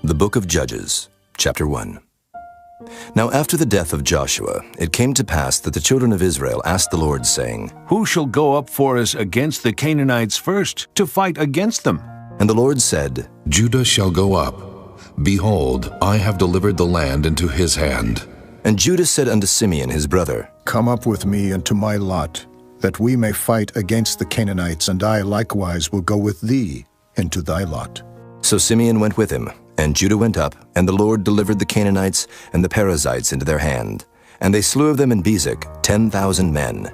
The Book of Judges, Chapter 1. Now after the death of Joshua, it came to pass that the children of Israel asked the Lord, saying, Who shall go up for us against the Canaanites first, to fight against them? And the Lord said, Judah shall go up. Behold, I have delivered the land into his hand. And Judah said unto Simeon his brother, Come up with me into my lot, that we may fight against the Canaanites, and I likewise will go with thee into thy lot. So Simeon went with him, and Judah went up, and the Lord delivered the Canaanites and the Perizzites into their hand. And they slew of them in Bezek 10,000 men.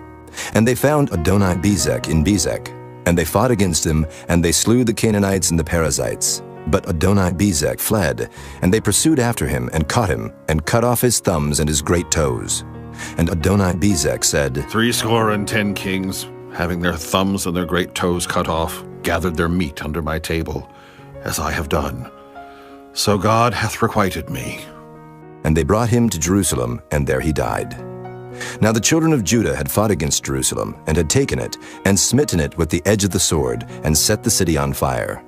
And they found Adoni-Bezek in Bezek. And they fought against him, and they slew the Canaanites and the Perizzites. But Adoni-Bezek fled, and they pursued after him, and caught him, and cut off his thumbs and his great toes. And Adoni-Bezek said, 70 kings, having their thumbs and their great toes cut off, gathered their meat under my table, as I have done. So God hath requited me. And they brought him to Jerusalem, and there he died. Now the children of Judah had fought against Jerusalem, and had taken it, and smitten it with the edge of the sword, and set the city on fire.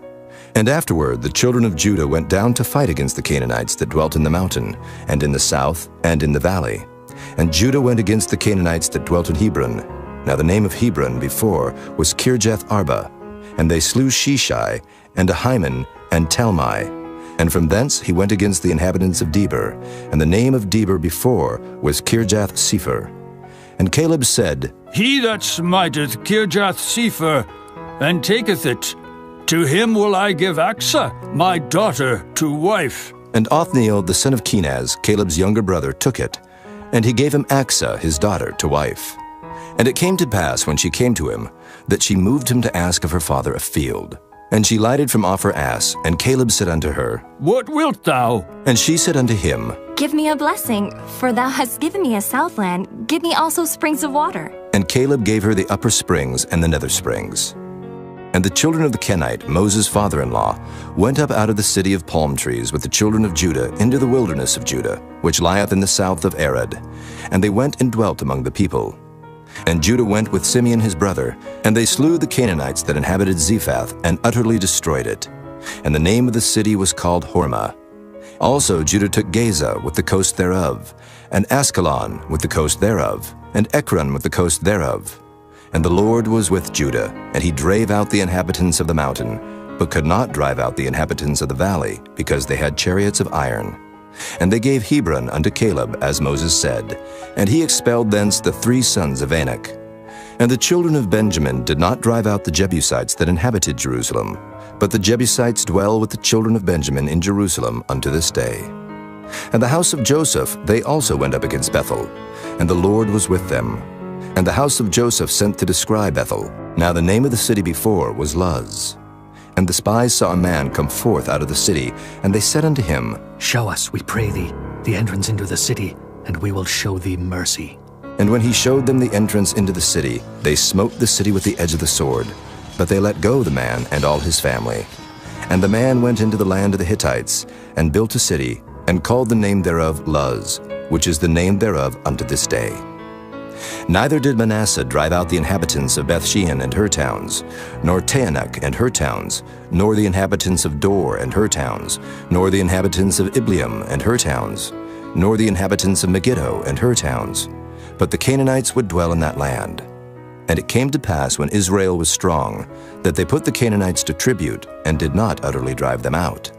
And afterward the children of Judah went down to fight against the Canaanites that dwelt in the mountain, and in the south, and in the valley. And Judah went against the Canaanites that dwelt in Hebron. Now the name of Hebron before was Kirjath Arba. And they slew Sheshai, and Ahiman, and Talmai. And from thence he went against the inhabitants of Debir, and the name of Debir before was Kirjath-Sepher. And Caleb said, He that smiteth Kirjath-Sepher, and taketh it, to him will I give Achsah, my daughter, to wife. And Othniel the son of Kenaz, Caleb's younger brother, took it, and he gave him Achsah his daughter to wife. And it came to pass, when she came to him, that she moved him to ask of her father a field. And she lighted from off her ass, and Caleb said unto her, What wilt thou? And she said unto him, Give me a blessing, for thou hast given me a southland. Give me also springs of water. And Caleb gave her the upper springs and the nether springs. And the children of the Kenite, Moses' father-in-law, went up out of the city of palm trees with the children of Judah into the wilderness of Judah, which lieth in the south of Arad. And they went and dwelt among the people. And Judah went with Simeon his brother, and they slew the Canaanites that inhabited Zephath, and utterly destroyed it. And the name of the city was called Hormah. Also Judah took Gaza with the coast thereof, and Askelon with the coast thereof, and Ekron with the coast thereof. And the Lord was with Judah, and he drave out the inhabitants of the mountain, but could not drive out the inhabitants of the valley, because they had chariots of iron. And they gave Hebron unto Caleb, as Moses said, and he expelled thence the 3 sons of Anak. And the children of Benjamin did not drive out the Jebusites that inhabited Jerusalem, but the Jebusites dwell with the children of Benjamin in Jerusalem unto this day. And the house of Joseph they also went up against Bethel, and the Lord was with them. And the house of Joseph sent to descry Bethel. Now the name of the city before was Luz. And the spies saw a man come forth out of the city, and they said unto him, Show us, we pray thee, the entrance into the city, and we will show thee mercy. And when he showed them the entrance into the city, they smote the city with the edge of the sword. But they let go the man and all his family. And the man went into the land of the Hittites, and built a city, and called the name thereof Luz, which is the name thereof unto this day. Neither did Manasseh drive out the inhabitants of Bethshean and her towns, nor Taanach and her towns, nor the inhabitants of Dor and her towns, nor the inhabitants of Ibleam and her towns, nor the inhabitants of Megiddo and her towns. But the Canaanites would dwell in that land. And it came to pass, when Israel was strong, that they put the Canaanites to tribute, and did not utterly drive them out.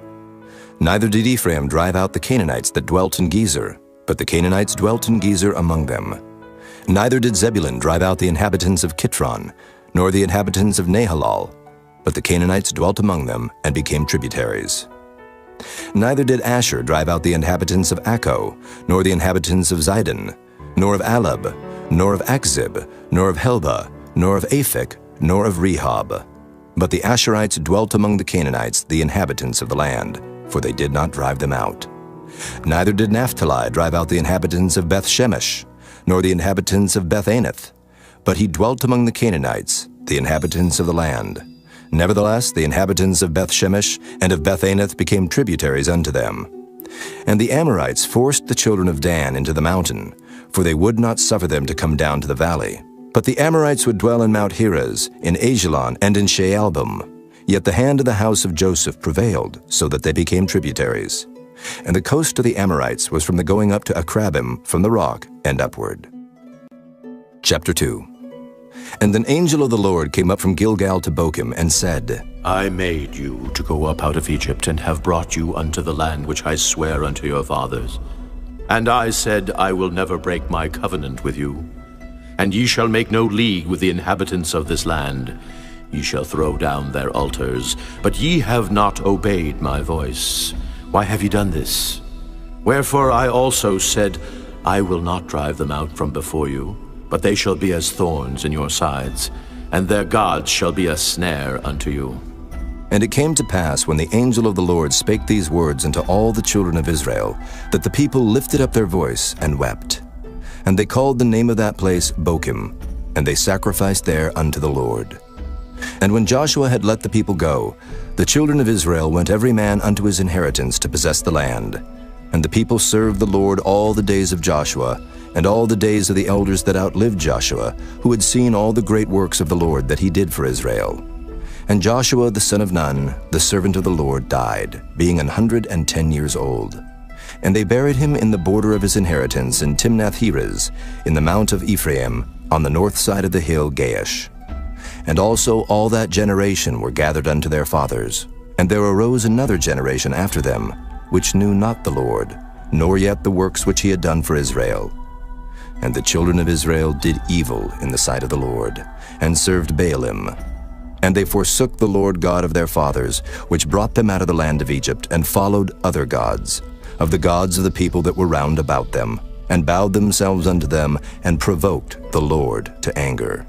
Neither did Ephraim drive out the Canaanites that dwelt in Gezer, but the Canaanites dwelt in Gezer among them. Neither did Zebulun drive out the inhabitants of Kitron, nor the inhabitants of Nahalal, but the Canaanites dwelt among them, and became tributaries. Neither did Asher drive out the inhabitants of Akko, nor the inhabitants of Zidon, nor of Alab, nor of Akzib, nor of Helba, nor of Aphek, nor of Rehob. But the Asherites dwelt among the Canaanites, the inhabitants of the land, for they did not drive them out. Neither did Naphtali drive out the inhabitants of Beth-Shemesh, nor the inhabitants of Beth-Anath, but he dwelt among the Canaanites, the inhabitants of the land. Nevertheless, the inhabitants of Beth-Shemesh and of Beth-Anath became tributaries unto them. And the Amorites forced the children of Dan into the mountain, for they would not suffer them to come down to the valley. But the Amorites would dwell in Mount Heres, in Ajalon, and in Shaalbim, Yet the hand of the house of Joseph prevailed, so that they became tributaries. And the coast of the Amorites was from the going up to Akrabim, from the rock, and upward. Chapter 2. And an angel of the Lord came up from Gilgal to Bochim, and said, I made you to go up out of Egypt, and have brought you unto the land which I swear unto your fathers. And I said, I will never break my covenant with you. And ye shall make no league with the inhabitants of this land. Ye shall throw down their altars, but ye have not obeyed my voice. Why have ye done this? Wherefore I also said, I will not drive them out from before you, but they shall be as thorns in your sides, and their gods shall be a snare unto you. And it came to pass, when the angel of the Lord spake these words unto all the children of Israel, that the people lifted up their voice and wept. And they called the name of that place Bochim, and they sacrificed there unto the Lord. And when Joshua had let the people go, the children of Israel went every man unto his inheritance to possess the land. And the people served the Lord all the days of Joshua, and all the days of the elders that outlived Joshua, who had seen all the great works of the Lord that he did for Israel. And Joshua the son of Nun, the servant of the Lord, died, being 110 years old. And they buried him in the border of his inheritance in Timnath-Heres, in the mount of Ephraim, on the north side of the hill Gaash. And also all that generation were gathered unto their fathers. And there arose another generation after them, which knew not the Lord, nor yet the works which he had done for Israel. And the children of Israel did evil in the sight of the Lord, and served Baalim. And they forsook the Lord God of their fathers, which brought them out of the land of Egypt, and followed other gods, of the gods of the people that were round about them, and bowed themselves unto them, and provoked the Lord to anger.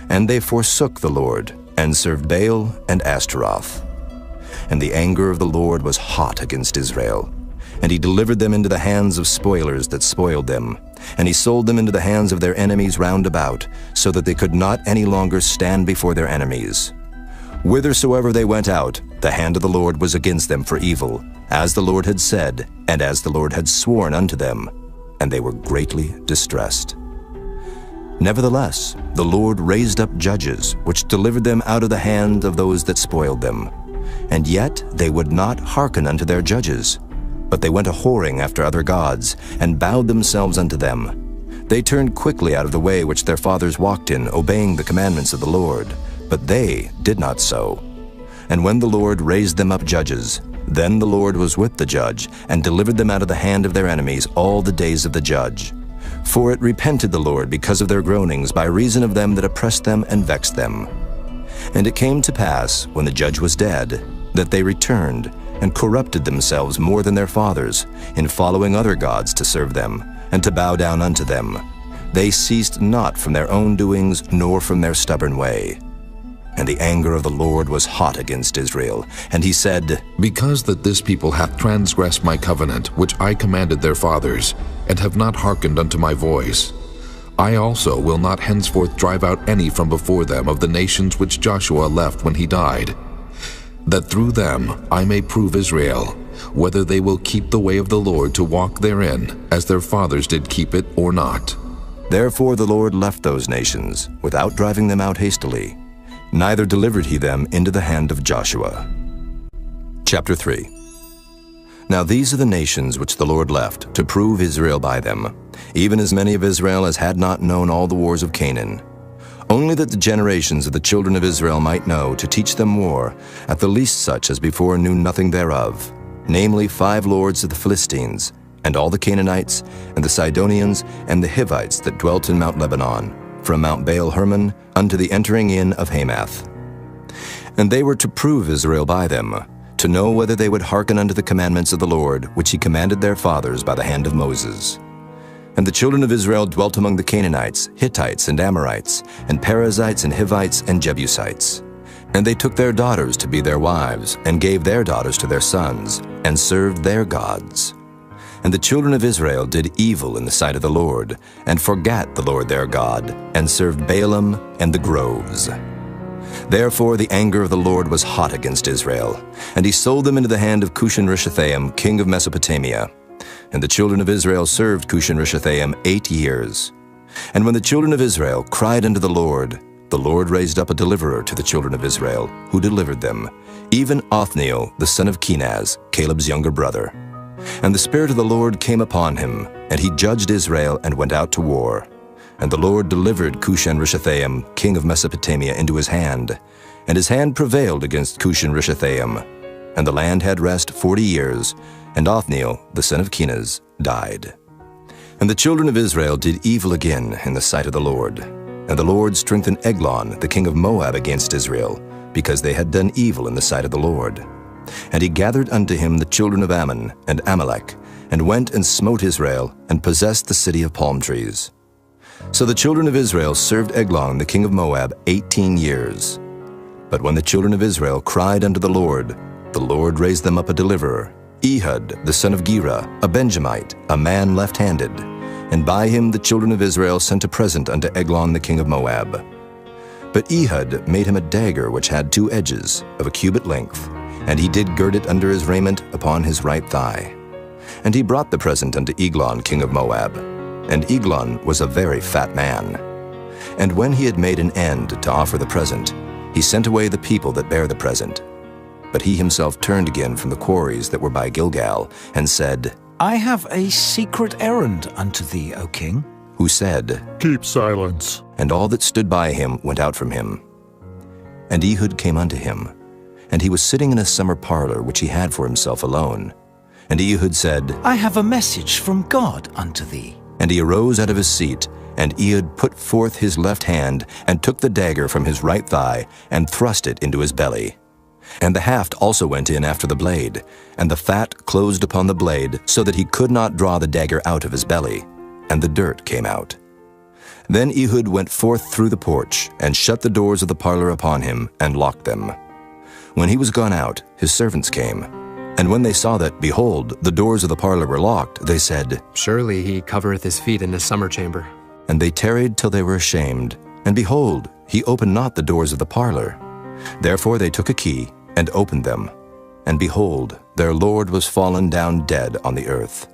And they forsook the Lord, and served Baal and Ashtaroth. And the anger of the Lord was hot against Israel. And he delivered them into the hands of spoilers that spoiled them. And he sold them into the hands of their enemies round about, so that they could not any longer stand before their enemies. Whithersoever they went out, the hand of the Lord was against them for evil, as the Lord had said, and as the Lord had sworn unto them. And they were greatly distressed. Nevertheless, the Lord raised up judges, which delivered them out of the hand of those that spoiled them. And yet they would not hearken unto their judges, but they went a-whoring after other gods, and bowed themselves unto them. They turned quickly out of the way which their fathers walked in, obeying the commandments of the Lord, but they did not so. And when the Lord raised them up judges, then the Lord was with the judge, and delivered them out of the hand of their enemies all the days of the judge. For it repented the Lord because of their groanings, by reason of them that oppressed them and vexed them. And it came to pass, when the judge was dead, that they returned, and corrupted themselves more than their fathers, in following other gods to serve them, and to bow down unto them. They ceased not from their own doings, nor from their stubborn way. And the anger of the Lord was hot against Israel. And he said, Because that this people hath transgressed my covenant, which I commanded their fathers, and have not hearkened unto my voice, I also will not henceforth drive out any from before them of the nations which Joshua left when he died, that through them I may prove Israel, whether they will keep the way of the Lord to walk therein, as their fathers did keep it, or not. Therefore the Lord left those nations, without driving them out hastily, neither delivered he them into the hand of Joshua. Chapter 3. Now these are the nations which the Lord left, to prove Israel by them, even as many of Israel as had not known all the wars of Canaan. Only that the generations of the children of Israel might know, to teach them war, at the least such as before knew nothing thereof, namely 5 lords of the Philistines, and all the Canaanites, and the Sidonians, and the Hivites that dwelt in Mount Lebanon, from Mount Baal-Hermon unto the entering in of Hamath. And they were to prove Israel by them, to know whether they would hearken unto the commandments of the Lord, which he commanded their fathers by the hand of Moses. And the children of Israel dwelt among the Canaanites, Hittites, and Amorites, and Perizzites, and Hivites, and Jebusites. And they took their daughters to be their wives, and gave their daughters to their sons, and served their gods. And the children of Israel did evil in the sight of the Lord, and forgat the Lord their God, and served Baalim and the groves. Therefore the anger of the Lord was hot against Israel, and he sold them into the hand of Cushan-Rishathaim, king of Mesopotamia. And the children of Israel served Cushan-Rishathaim 8 years. And when the children of Israel cried unto the Lord the Lord raised up a deliverer to the children of Israel, who delivered them, even Othniel, the son of Kenaz, Caleb's younger brother. And the Spirit of the Lord came upon him, and he judged Israel and went out to war. And the Lord delivered Cushan-Rishathaim, king of Mesopotamia, into his hand, and his hand prevailed against Cushan-Rishathaim. And the land had rest 40 years, and Othniel, the son of Kenaz, died. And the children of Israel did evil again in the sight of the Lord. And the Lord strengthened Eglon, the king of Moab, against Israel, because they had done evil in the sight of the Lord. And he gathered unto him the children of Ammon and Amalek, and went and smote Israel, and possessed the city of palm trees. So the children of Israel served Eglon, the king of Moab, 18 years. But when the children of Israel cried unto the Lord raised them up a deliverer, Ehud, the son of Gera, a Benjamite, a man left-handed. And by him the children of Israel sent a present unto Eglon the king of Moab. But Ehud made him a dagger which had 2 edges, of a cubit length, and he did gird it under his raiment upon his right thigh. And he brought the present unto Eglon king of Moab. And Eglon was a very fat man. And when he had made an end to offer the present, he sent away the people that bare the present. But he himself turned again from the quarries that were by Gilgal, and said, I have a secret errand unto thee, O king. Who said, Keep silence. And all that stood by him went out from him. And Ehud came unto him, and he was sitting in a summer parlor which he had for himself alone. And Ehud said, I have a message from God unto thee. And he arose out of his seat, and Ehud put forth his left hand, and took the dagger from his right thigh, and thrust it into his belly. And the haft also went in after the blade, and the fat closed upon the blade, so that he could not draw the dagger out of his belly, and the dirt came out. Then Ehud went forth through the porch, and shut the doors of the parlor upon him, and locked them. When he was gone out, his servants came. And when they saw that, behold, the doors of the parlor were locked, they said, Surely he covereth his feet in his summer chamber. And they tarried till they were ashamed. And behold, he opened not the doors of the parlor. Therefore they took a key, and opened them. And behold, their lord was fallen down dead on the earth.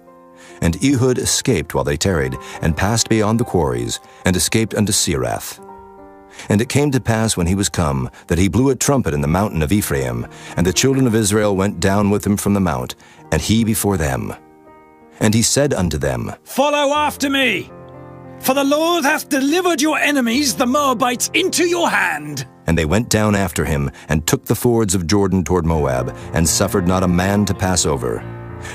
And Ehud escaped while they tarried, and passed beyond the quarries, and escaped unto Seirath. And it came to pass when he was come, that he blew a trumpet in the mountain of Ephraim, and the children of Israel went down with him from the mount, and he before them. And he said unto them, Follow after me, for the Lord hath delivered your enemies, the Moabites, into your hand. And they went down after him, and took the fords of Jordan toward Moab, and suffered not a man to pass over.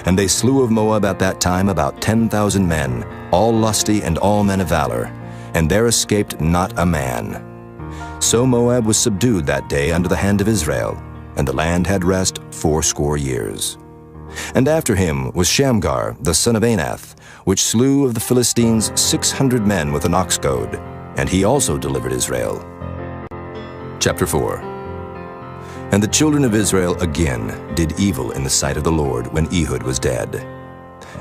And they slew of Moab at that time about 10,000 men, all lusty and all men of valor, and there escaped not a man. So Moab was subdued that day under the hand of Israel, and the land had rest 80 years. And after him was Shamgar, the son of Anath, which slew of the Philistines 600 men with an ox goad, and he also delivered Israel. Chapter 4. And the children of Israel again did evil in the sight of the Lord when Ehud was dead.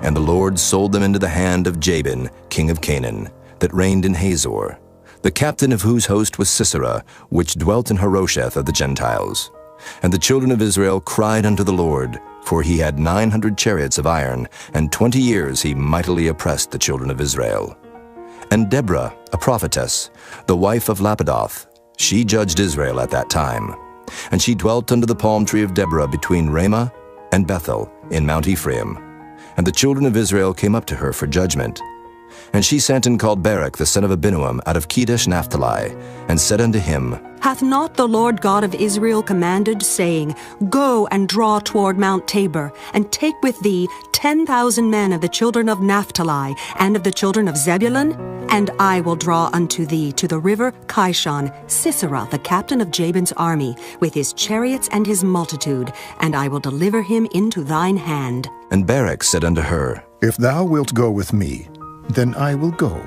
And the Lord sold them into the hand of Jabin, king of Canaan, that reigned in Hazor, the captain of whose host was Sisera, which dwelt in Harosheth of the Gentiles. And the children of Israel cried unto the Lord, for he had 900 chariots of iron, and 20 years he mightily oppressed the children of Israel. And Deborah, a prophetess, the wife of Lapidoth, she judged Israel at that time. And she dwelt under the palm tree of Deborah between Ramah and Bethel in Mount Ephraim. And the children of Israel came up to her for judgment. And she sent and called Barak the son of Abinuam out of Kedesh Naphtali, and said unto him, Hath not the Lord God of Israel commanded, saying, Go and draw toward Mount Tabor, and take with thee 10,000 men of the children of Naphtali, and of the children of Zebulun? And I will draw unto thee to the river Kishon Sisera, the captain of Jabin's army, with his chariots and his multitude, and I will deliver him into thine hand. And Barak said unto her, If thou wilt go with me, then I will go.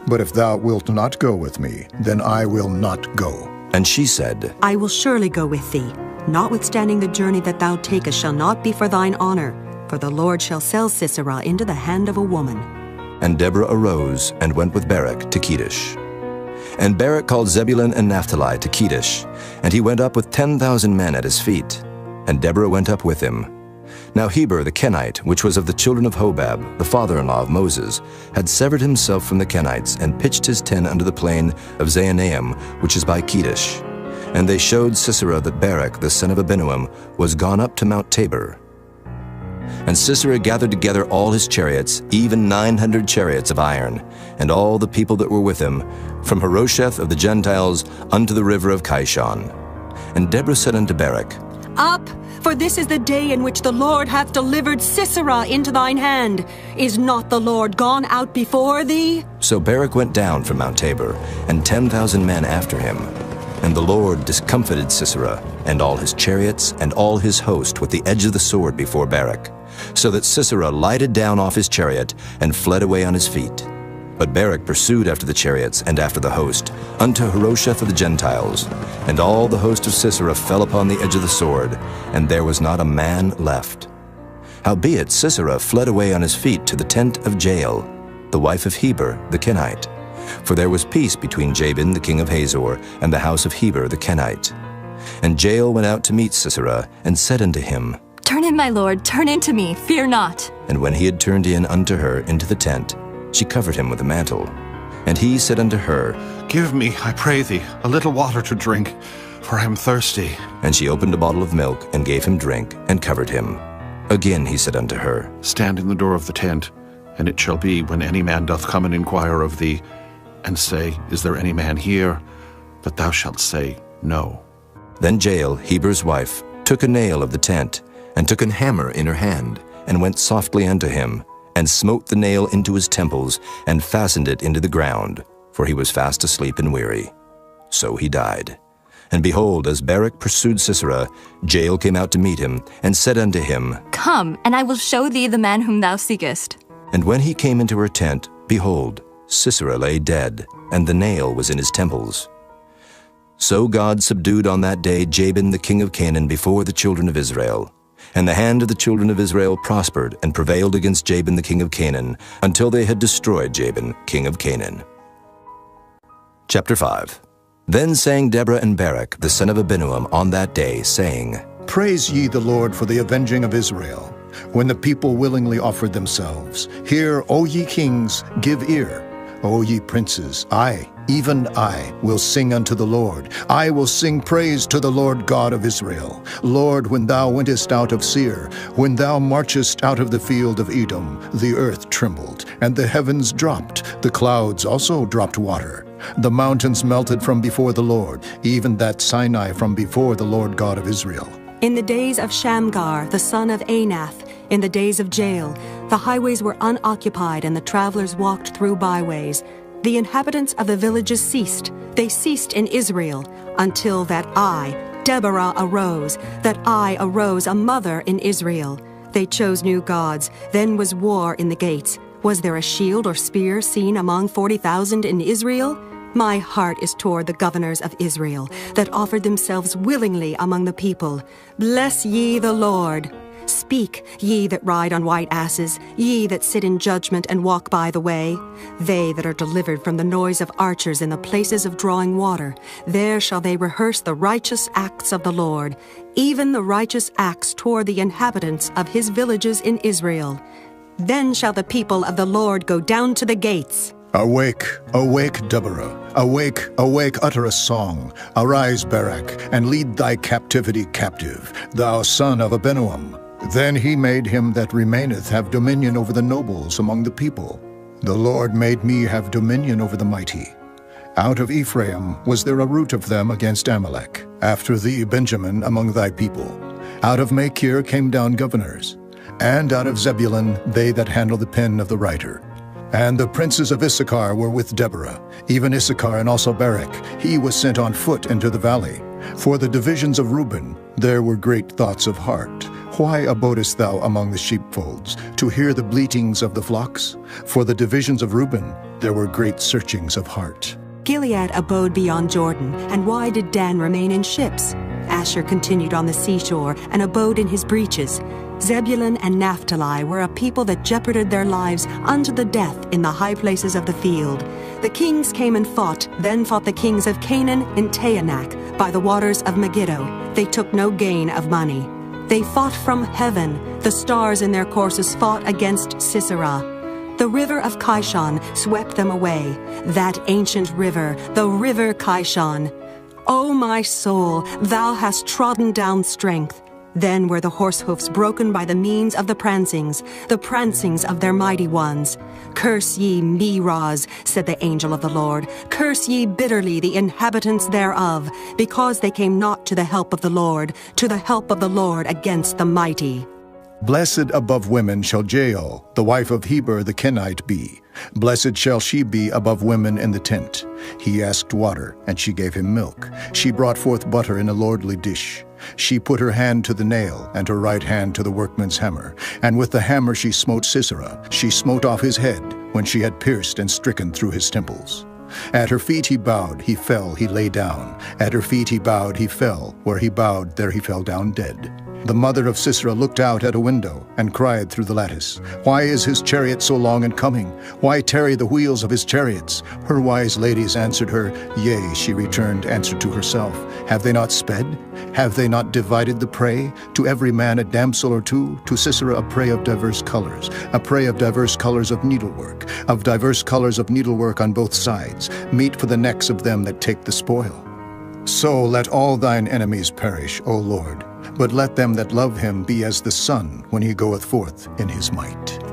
But if thou wilt not go with me, then I will not go. And she said, I will surely go with thee. Notwithstanding the journey that thou takest shall not be for thine honor, for the Lord shall sell Sisera into the hand of a woman. And Deborah arose and went with Barak to Kedesh. And Barak called Zebulun and Naphtali to Kedesh, and he went up with 10,000 men at his feet. And Deborah went up with him. Now Heber the Kenite, which was of the children of Hobab, the father-in-law of Moses, had severed himself from the Kenites, and pitched his tent under the plain of Zaanaim, which is by Kedesh. And they showed Sisera that Barak the son of Abinoam was gone up to Mount Tabor. And Sisera gathered together all his chariots, even 900 chariots of iron, and all the people that were with him, from Harosheth of the Gentiles unto the river of Kishon. And Deborah said unto Barak, Up, for this is the day in which the Lord hath delivered Sisera into thine hand. Is not the Lord gone out before thee? So Barak went down from Mount Tabor, and 10,000 men after him. And the Lord discomfited Sisera, and all his chariots, and all his host with the edge of the sword before Barak, so that Sisera lighted down off his chariot, and fled away on his feet. But Barak pursued after the chariots, and after the host, unto Harosheth of the Gentiles. And all the host of Sisera fell upon the edge of the sword, and there was not a man left. Howbeit Sisera fled away on his feet to the tent of Jael, the wife of Heber the Kenite. For there was peace between Jabin the king of Hazor and the house of Heber the Kenite. And Jael went out to meet Sisera, and said unto him, Turn in, my lord, turn in to me, fear not. And when he had turned in unto her into the tent, she covered him with a mantle. And he said unto her, Give me, I pray thee, a little water to drink, for I am thirsty. And she opened a bottle of milk, and gave him drink, and covered him. Again he said unto her, Stand in the door of the tent, and it shall be, when any man doth come and inquire of thee, and say, Is there any man here? That thou shalt say, No. Then Jael, Heber's wife, took a nail of the tent, and took an hammer in her hand, and went softly unto him, and smote the nail into his temples, and fastened it into the ground, for he was fast asleep and weary. So he died. And behold, as Barak pursued Sisera, Jael came out to meet him, and said unto him, Come, and I will show thee the man whom thou seekest. And when he came into her tent, behold, Sisera lay dead, and the nail was in his temples. So God subdued on that day Jabin the king of Canaan before the children of Israel. And the hand of the children of Israel prospered and prevailed against Jabin the king of Canaan, until they had destroyed Jabin king of Canaan. Chapter 5. Then sang Deborah and Barak the son of Abinoam on that day, saying, Praise ye the Lord for the avenging of Israel, when the people willingly offered themselves. Hear, O ye kings, give ear. O ye princes, I, even I, will sing unto the Lord. I will sing praise to the Lord God of Israel. Lord, when thou wentest out of Seir, when thou marchest out of the field of Edom, the earth trembled, and the heavens dropped, the clouds also dropped water. The mountains melted from before the Lord, even that Sinai from before the Lord God of Israel. In the days of Shamgar, the son of Anath, in the days of Jael, the highways were unoccupied, and the travelers walked through byways. The inhabitants of the villages ceased. They ceased in Israel, until that I, Deborah, arose, a mother in Israel. They chose new gods. Then was war in the gates. Was there a shield or spear seen among 40,000 in Israel? My heart is toward the governors of Israel, that offered themselves willingly among the people. Bless ye the Lord. Speak, ye that ride on white asses, ye that sit in judgment and walk by the way. They that are delivered from the noise of archers in the places of drawing water, there shall they rehearse the righteous acts of the Lord, even the righteous acts toward the inhabitants of his villages in Israel. Then shall the people of the Lord go down to the gates. Awake, awake, Deborah. Awake, awake, utter a song. Arise, Barak, and lead thy captivity captive, thou son of Abinoam. Then he made him that remaineth have dominion over the nobles among the people. The Lord made me have dominion over the mighty. Out of Ephraim was there a root of them against Amalek. After thee, Benjamin, among thy people. Out of Machir came down governors. And out of Zebulun they that handle the pen of the writer. And the princes of Issachar were with Deborah, even Issachar and also Barak. He was sent on foot into the valley. For the divisions of Reuben there were great thoughts of heart. Why abodest thou among the sheepfolds, to hear the bleatings of the flocks? For the divisions of Reuben there were great searchings of heart. Gilead abode beyond Jordan, and why did Dan remain in ships? Asher continued on the seashore, and abode in his breaches. Zebulun and Naphtali were a people that jeoparded their lives unto the death in the high places of the field. The kings came and fought, then fought the kings of Canaan in Taanach, by the waters of Megiddo. They took no gain of money. They fought from heaven, The stars in their courses fought against Sisera. The river of Kishon swept them away, that ancient river, the river Kishon. O my soul, thou hast trodden down strength. Then were the horse hoofs broken by the means of the prancings of their mighty ones. Curse ye Meroz, said the angel of the Lord. Curse ye bitterly the inhabitants thereof, because they came not to the help of the Lord, to the help of the Lord against the mighty. Blessed above women shall Jael, the wife of Heber the Kenite, be. Blessed shall she be above women in the tent. He asked water, and she gave him milk. She brought forth butter in a lordly dish. She put her hand to the nail, and her right hand to the workman's hammer. And with the hammer she smote Sisera. She smote off his head, when she had pierced and stricken through his temples. At her feet he bowed, he fell, he lay down. At her feet he bowed, he fell. Where he bowed, there he fell down dead. The mother of Sisera looked out at a window and cried through the lattice, Why is his chariot so long in coming? Why tarry the wheels of his chariots? Her wise ladies answered her, Yea, she returned, answered to herself, Have they not sped? Have they not divided the prey? To every man a damsel or two, to Sisera a prey of diverse colors, a prey of diverse colors of needlework on both sides, meat for the necks of them that take the spoil. So let all thine enemies perish, O Lord, but let them that love him be as the sun when he goeth forth in his might.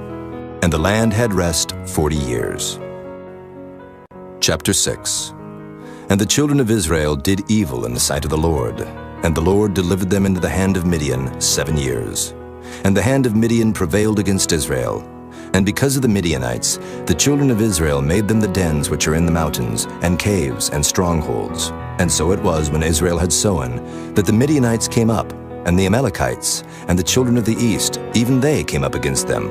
And the land had rest 40 years. Chapter 6. And the children of Israel did evil in the sight of the Lord, and the Lord delivered them into the hand of Midian 7 years. And the hand of Midian prevailed against Israel. And because of the Midianites, the children of Israel made them the dens which are in the mountains, and caves, and strongholds. And so it was when Israel had sown, that the Midianites came up, and the Amalekites, and the children of the east, even they came up against them.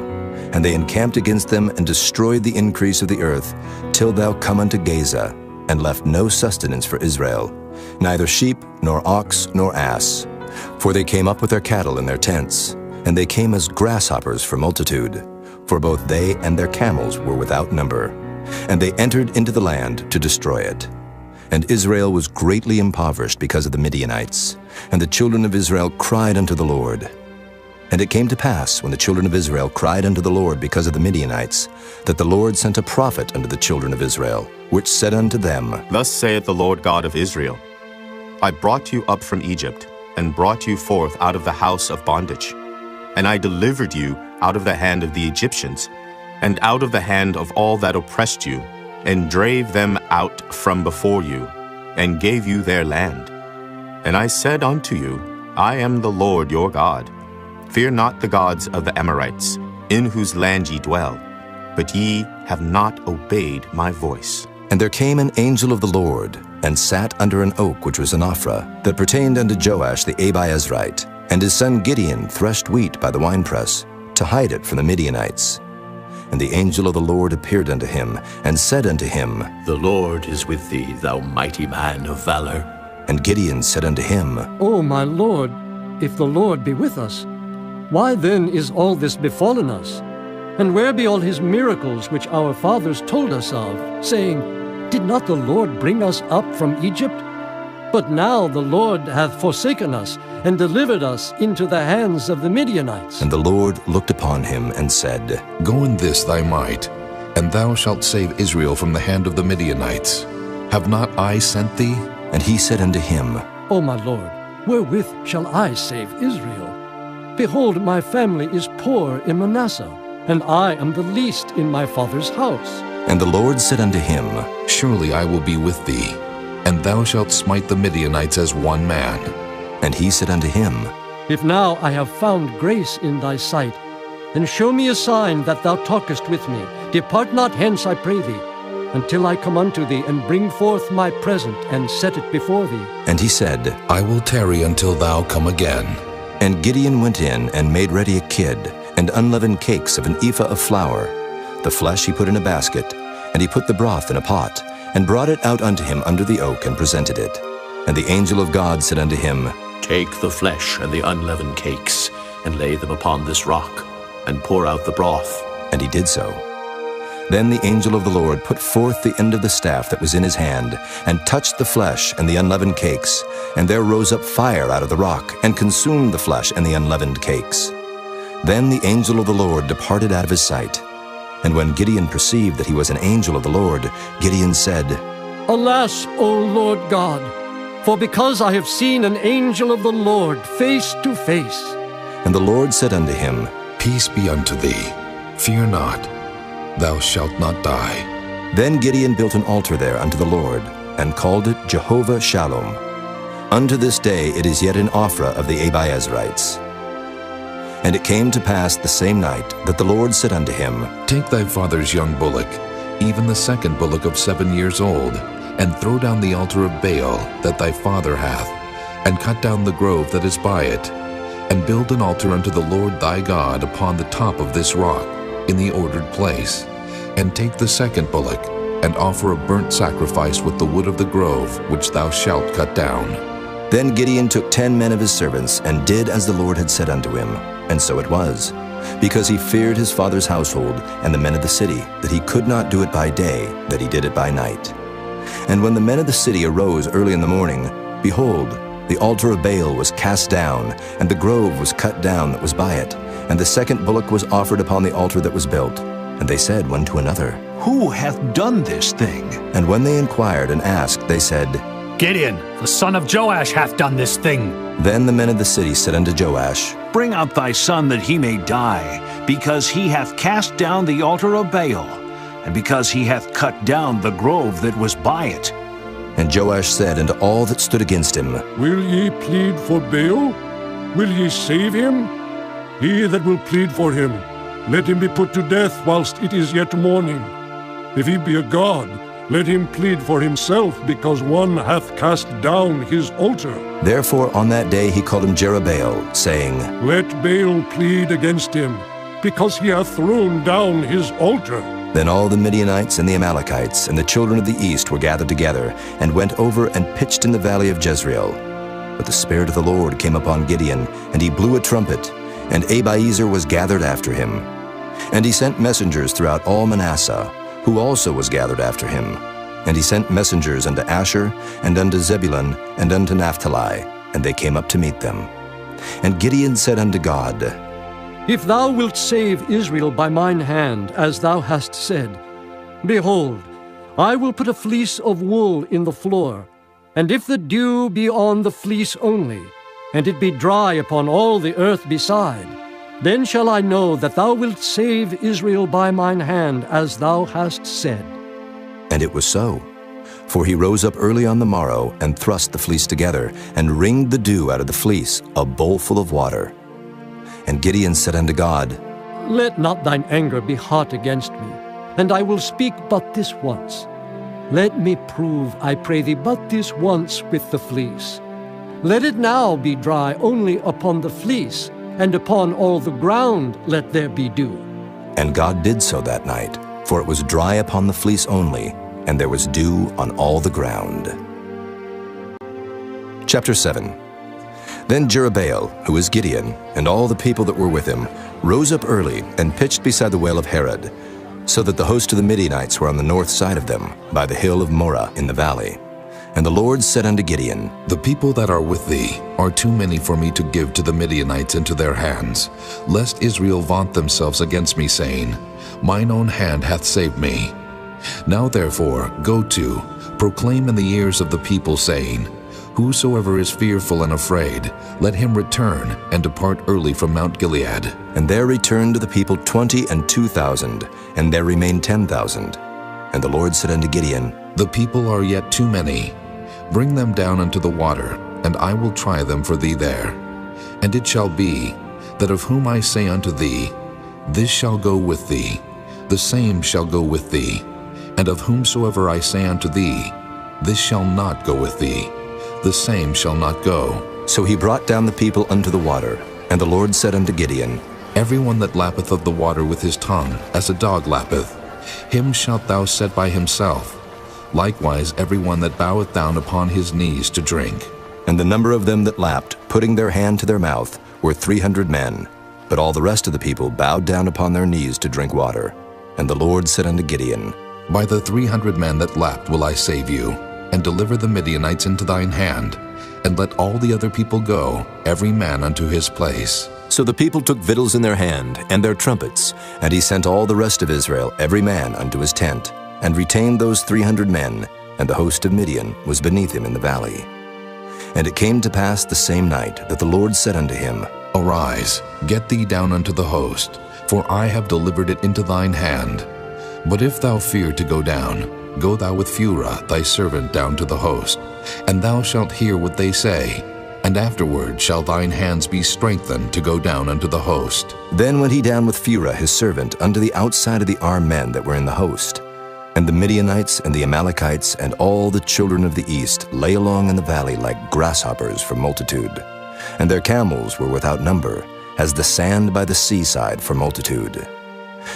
And they encamped against them, and destroyed the increase of the earth, till thou come unto Gaza, and left no sustenance for Israel, neither sheep, nor ox, nor ass. For they came up with their cattle in their tents, and they came as grasshoppers for multitude. For both they and their camels were without number. And they entered into the land to destroy it. And Israel was greatly impoverished because of the Midianites. And the children of Israel cried unto the Lord. And it came to pass, when the children of Israel cried unto the Lord because of the Midianites, that the Lord sent a prophet unto the children of Israel, which said unto them, Thus saith the Lord God of Israel, I brought you up from Egypt, and brought you forth out of the house of bondage. And I delivered you out of the hand of the Egyptians, and out of the hand of all that oppressed you, and drave them out from before you, and gave you their land. And I said unto you, I am the Lord your God. Fear not the gods of the Amorites, in whose land ye dwell, but ye have not obeyed my voice. And there came an angel of the Lord, and sat under an oak which was in Ophrah, that pertained unto Joash the Abiezrite. And his son Gideon threshed wheat by the winepress, to hide it from the Midianites. And the angel of the Lord appeared unto him, and said unto him, The Lord is with thee, thou mighty man of valor. And Gideon said unto him, O my Lord, if the Lord be with us, why then is all this befallen us? And where be all his miracles which our fathers told us of, saying, Did not the Lord bring us up from Egypt? But now the Lord hath forsaken us, and delivered us into the hands of the Midianites. And the Lord looked upon him, and said, Go in this thy might, and thou shalt save Israel from the hand of the Midianites. Have not I sent thee? And he said unto him, O my Lord, wherewith shall I save Israel? Behold, my family is poor in Manasseh, and I am the least in my father's house. And the Lord said unto him, Surely I will be with thee, and thou shalt smite the Midianites as one man. And he said unto him, If now I have found grace in thy sight, then show me a sign that thou talkest with me. Depart not hence, I pray thee, until I come unto thee, and bring forth my present, and set it before thee. And he said, I will tarry until thou come again. And Gideon went in, and made ready a kid, and unleavened cakes of an ephah of flour. The flesh he put in a basket, and he put the broth in a pot, and brought it out unto him under the oak, and presented it. And the angel of God said unto him, Take the flesh and the unleavened cakes, and lay them upon this rock, and pour out the broth. And he did so. Then the angel of the Lord put forth the end of the staff that was in his hand, and touched the flesh and the unleavened cakes. And there rose up fire out of the rock, and consumed the flesh and the unleavened cakes. Then the angel of the Lord departed out of his sight. And when Gideon perceived that he was an angel of the Lord, Gideon said, Alas, O Lord God, for because I have seen an angel of the Lord face to face. And the Lord said unto him, Peace be unto thee. Fear not. Thou shalt not die. Then Gideon built an altar there unto the Lord, and called it Jehovah Shalom. Unto this day it is yet in Ophrah of the Abiezrites. And it came to pass the same night that the Lord said unto him, Take thy father's young bullock, even the second bullock of 7 years old, and throw down the altar of Baal that thy father hath, and cut down the grove that is by it, and build an altar unto the Lord thy God upon the top of this rock, in the ordered place. And take the second bullock, and offer a burnt sacrifice with the wood of the grove which thou shalt cut down. Then Gideon took 10 men of his servants, and did as the Lord had said unto him. And so it was, because he feared his father's household and the men of the city, that he could not do it by day, that he did it by night. And when the men of the city arose early in the morning, behold, the altar of Baal was cast down, and the grove was cut down that was by it, and the second bullock was offered upon the altar that was built. And they said one to another, Who hath done this thing? And when they inquired and asked, they said, Gideon, the son of Joash, hath done this thing. Then the men of the city said unto Joash, Bring out thy son that he may die, because he hath cast down the altar of Baal, and because he hath cut down the grove that was by it. And Joash said unto all that stood against him, Will ye plead for Baal? Will ye save him? He that will plead for him, let him be put to death whilst it is yet morning. If he be a god, let him plead for himself, because one hath cast down his altar. Therefore on that day he called him Jerubbaal, saying, Let Baal plead against him, because he hath thrown down his altar. Then all the Midianites and the Amalekites and the children of the east were gathered together, and went over and pitched in the valley of Jezreel. But the Spirit of the Lord came upon Gideon, and he blew a trumpet, and Abiezer was gathered after him. And he sent messengers throughout all Manasseh, who also was gathered after him. And he sent messengers unto Asher, and unto Zebulun, and unto Naphtali, and they came up to meet them. And Gideon said unto God, If thou wilt save Israel by mine hand, as thou hast said, behold, I will put a fleece of wool in the floor, and if the dew be on the fleece only, and it be dry upon all the earth beside, then shall I know that thou wilt save Israel by mine hand, as thou hast said. And it was so. For he rose up early on the morrow, and thrust the fleece together, and wringed the dew out of the fleece, a bowl full of water. And Gideon said unto God, Let not thine anger be hot against me, and I will speak but this once. Let me prove, I pray thee, but this once with the fleece. Let it now be dry only upon the fleece, and upon all the ground let there be dew. And God did so that night, for it was dry upon the fleece only, and there was dew on all the ground. Chapter 7. Then Jerubbaal, who is Gideon, and all the people that were with him, rose up early and pitched beside the well of Harod, so that the host of the Midianites were on the north side of them, by the hill of Moreh in the valley. And the Lord said unto Gideon, The people that are with thee are too many for me to give to the Midianites into their hands, lest Israel vaunt themselves against me, saying, Mine own hand hath saved me. Now therefore go to, proclaim in the ears of the people, saying, Whosoever is fearful and afraid, let him return and depart early from Mount Gilead. And there returned to the people 22,000, and there remained 10,000. And the Lord said unto Gideon, The people are yet too many. Bring them down unto the water, and I will try them for thee there. And it shall be, that of whom I say unto thee, This shall go with thee, the same shall go with thee. And of whomsoever I say unto thee, This shall not go with thee, the same shall not go. So he brought down the people unto the water. And the Lord said unto Gideon, Every one that lappeth of the water with his tongue, as a dog lappeth, him shalt thou set by himself. Likewise every one that boweth down upon his knees to drink. And the number of them that lapped, putting their hand to their mouth, were 300 men. But all the rest of the people bowed down upon their knees to drink water. And the Lord said unto Gideon, By the 300 men that lapped will I save you, and deliver the Midianites into thine hand, and let all the other people go, every man unto his place. So the people took victuals in their hand, and their trumpets, and he sent all the rest of Israel, every man unto his tent, and retained those 300 men, and the host of Midian was beneath him in the valley. And it came to pass the same night that the Lord said unto him, Arise, get thee down unto the host, for I have delivered it into thine hand. But if thou fear to go down, go thou with Phurah thy servant down to the host, and thou shalt hear what they say, and afterward shall thine hands be strengthened to go down unto the host. Then went he down with Phurah his servant unto the outside of the armed men that were in the host. And the Midianites and the Amalekites and all the children of the east lay along in the valley like grasshoppers for multitude. And their camels were without number, as the sand by the seaside for multitude.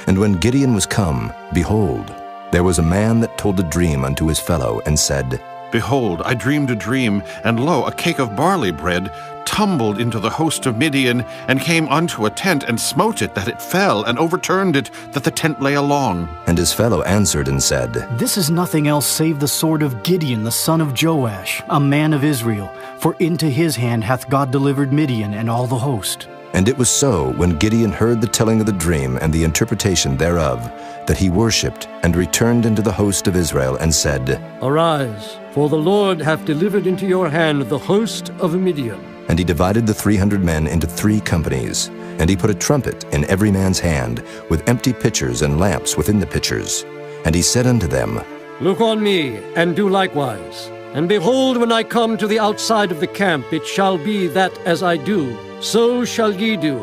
And when Gideon was come, behold, there was a man that told a dream unto his fellow, and said, Behold, I dreamed a dream, and lo, a cake of barley bread tumbled into the host of Midian, and came unto a tent, and smote it, that it fell, and overturned it, that the tent lay along. And his fellow answered and said, This is nothing else save the sword of Gideon the son of Joash, a man of Israel, for into his hand hath God delivered Midian and all the host. And it was so, when Gideon heard the telling of the dream and the interpretation thereof, that he worshipped, and returned into the host of Israel, and said, Arise, for the Lord hath delivered into your hand the host of Midian. And he divided the 300 men into 3 companies, and he put a trumpet in every man's hand, with empty pitchers and lamps within the pitchers. And he said unto them, Look on me, and do likewise. And behold, when I come to the outside of the camp, it shall be that as I do, so shall ye do.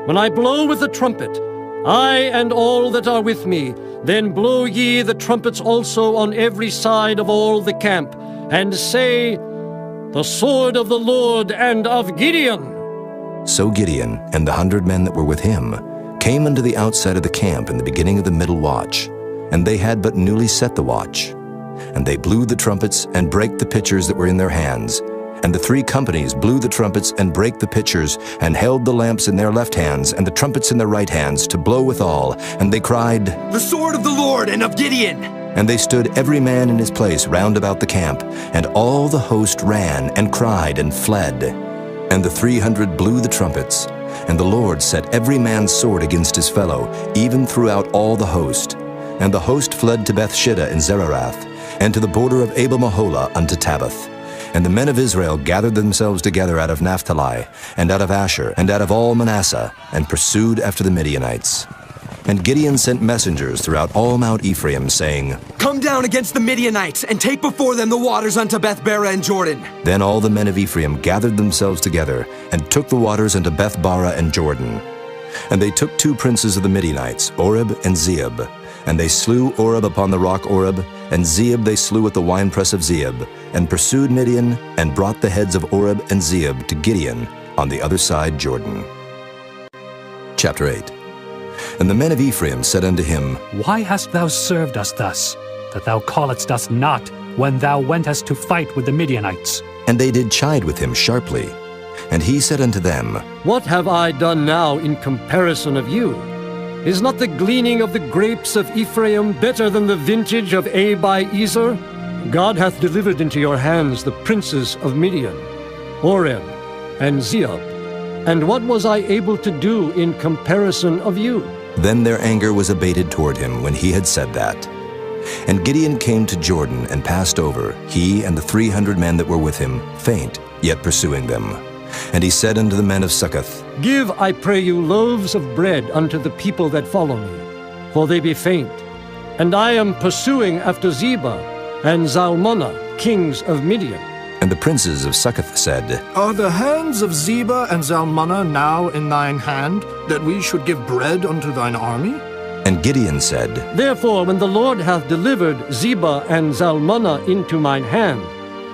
When I blow with the trumpet, I and all that are with me, then blow ye the trumpets also on every side of all the camp, and say, The sword of the Lord and of Gideon. So Gideon and the 100 men that were with him came unto the outside of the camp in the beginning of the middle watch, and they had but newly set the watch. And they blew the trumpets and brake the pitchers that were in their hands. And the 3 companies blew the trumpets and brake the pitchers, and held the lamps in their left hands, and the trumpets in their right hands, to blow withal. And they cried, The sword of the Lord and of Gideon! And they stood every man in his place round about the camp, and all the host ran, and cried, and fled. And the 300 blew the trumpets, and the Lord set every man's sword against his fellow, even throughout all the host. And the host fled to Bethshida in Zererath, and to the border of Abel-Meholah unto Tabbath. And the men of Israel gathered themselves together out of Naphtali, and out of Asher, and out of all Manasseh, and pursued after the Midianites. And Gideon sent messengers throughout all Mount Ephraim, saying, Come down against the Midianites, and take before them the waters unto Beth-bara and Jordan. Then all the men of Ephraim gathered themselves together, and took the waters unto Beth-bara and Jordan. And they took 2 princes of the Midianites, Oreb and Zeeb. And they slew Oreb upon the rock Oreb, and Zeeb they slew at the winepress of Zeeb, and pursued Midian, and brought the heads of Oreb and Zeeb to Gideon on the other side Jordan. Chapter 8. And the men of Ephraim said unto him, Why hast thou served us thus, that thou calledst us not when thou wentest to fight with the Midianites? And they did chide with him sharply. And he said unto them, What have I done now in comparison of you? Is not the gleaning of the grapes of Ephraim better than the vintage of Abiezer? God hath delivered into your hands the princes of Midian, Oreb and Zeeb. And what was I able to do in comparison of you? Then their anger was abated toward him when he had said that. And Gideon came to Jordan and passed over, he and the 300 men that were with him, faint, yet pursuing them. And he said unto the men of Succoth, Give, I pray you, loaves of bread unto the people that follow me, for they be faint. And I am pursuing after Zebah and Zalmunna, kings of Midian. And the princes of Succoth said, Are the hands of Zebah and Zalmunna now in thine hand, that we should give bread unto thine army? And Gideon said, Therefore, when the Lord hath delivered Zebah and Zalmunna into mine hand,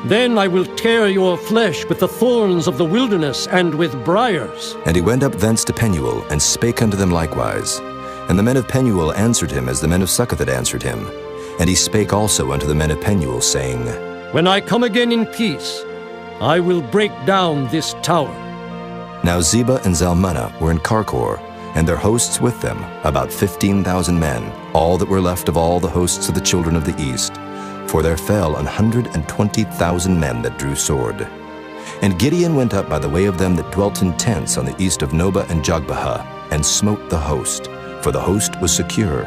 then I will tear your flesh with the thorns of the wilderness and with briars. And he went up thence to Penuel, and spake unto them likewise. And the men of Penuel answered him as the men of Succoth had answered him. And he spake also unto the men of Penuel, saying, When I come again in peace, I will break down this tower. Now Zebah and Zalmunna were in Karkor, and their hosts with them, about 15,000 men, all that were left of all the hosts of the children of the east. For there fell 120,000 men that drew sword. And Gideon went up by the way of them that dwelt in tents on the east of Nobah and Jogbehah, and smote the host, for the host was secure.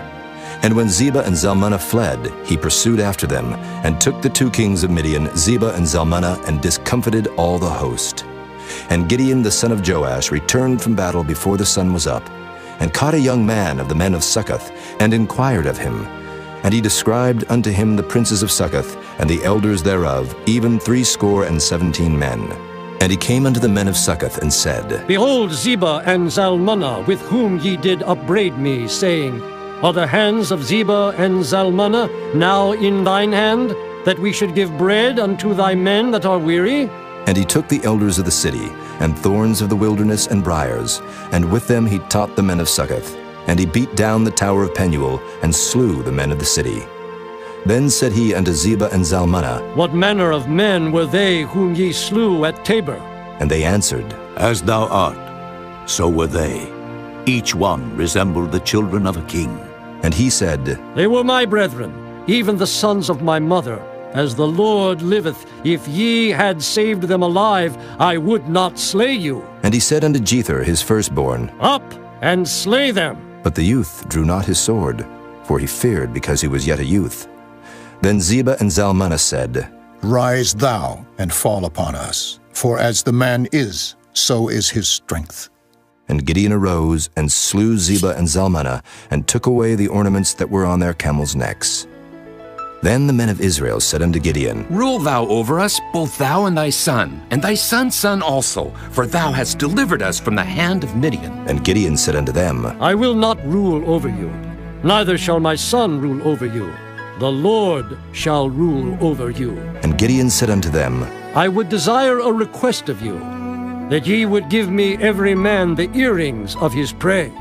And when Zebah and Zalmunna fled, he pursued after them, and took the 2 kings of Midian, Zebah and Zalmunna, and discomfited all the host. And Gideon the son of Joash returned from battle before the sun was up, and caught a young man of the men of Succoth, and inquired of him. And he described unto him the princes of Succoth, and the elders thereof, even 70 men. And he came unto the men of Succoth, and said, Behold Zebah and Zalmunna, with whom ye did upbraid me, saying, Are the hands of Zebah and Zalmunna now in thine hand, that we should give bread unto thy men that are weary? And he took the elders of the city, and thorns of the wilderness and briars, and with them he taught the men of Succoth. And he beat down the tower of Penuel, and slew the men of the city. Then said he unto Zebah and Zalmunna, What manner of men were they whom ye slew at Tabor? And they answered, As thou art, so were they. Each one resembled the children of a king. And he said, They were my brethren, even the sons of my mother. As the Lord liveth, if ye had saved them alive, I would not slay you. And he said unto Jether his firstborn, Up and slay them. But the youth drew not his sword, for he feared because he was yet a youth. Then Zebah and Zalmunna said, Rise thou and fall upon us, for as the man is, so is his strength. And Gideon arose and slew Zebah and Zalmunna, and took away the ornaments that were on their camels' necks. Then the men of Israel said unto Gideon, Rule thou over us, both thou and thy son, and thy son's son also, for thou hast delivered us from the hand of Midian. And Gideon said unto them, I will not rule over you, neither shall my son rule over you. The Lord shall rule over you. And Gideon said unto them, I would desire a request of you, that ye would give me every man the earrings of his prey.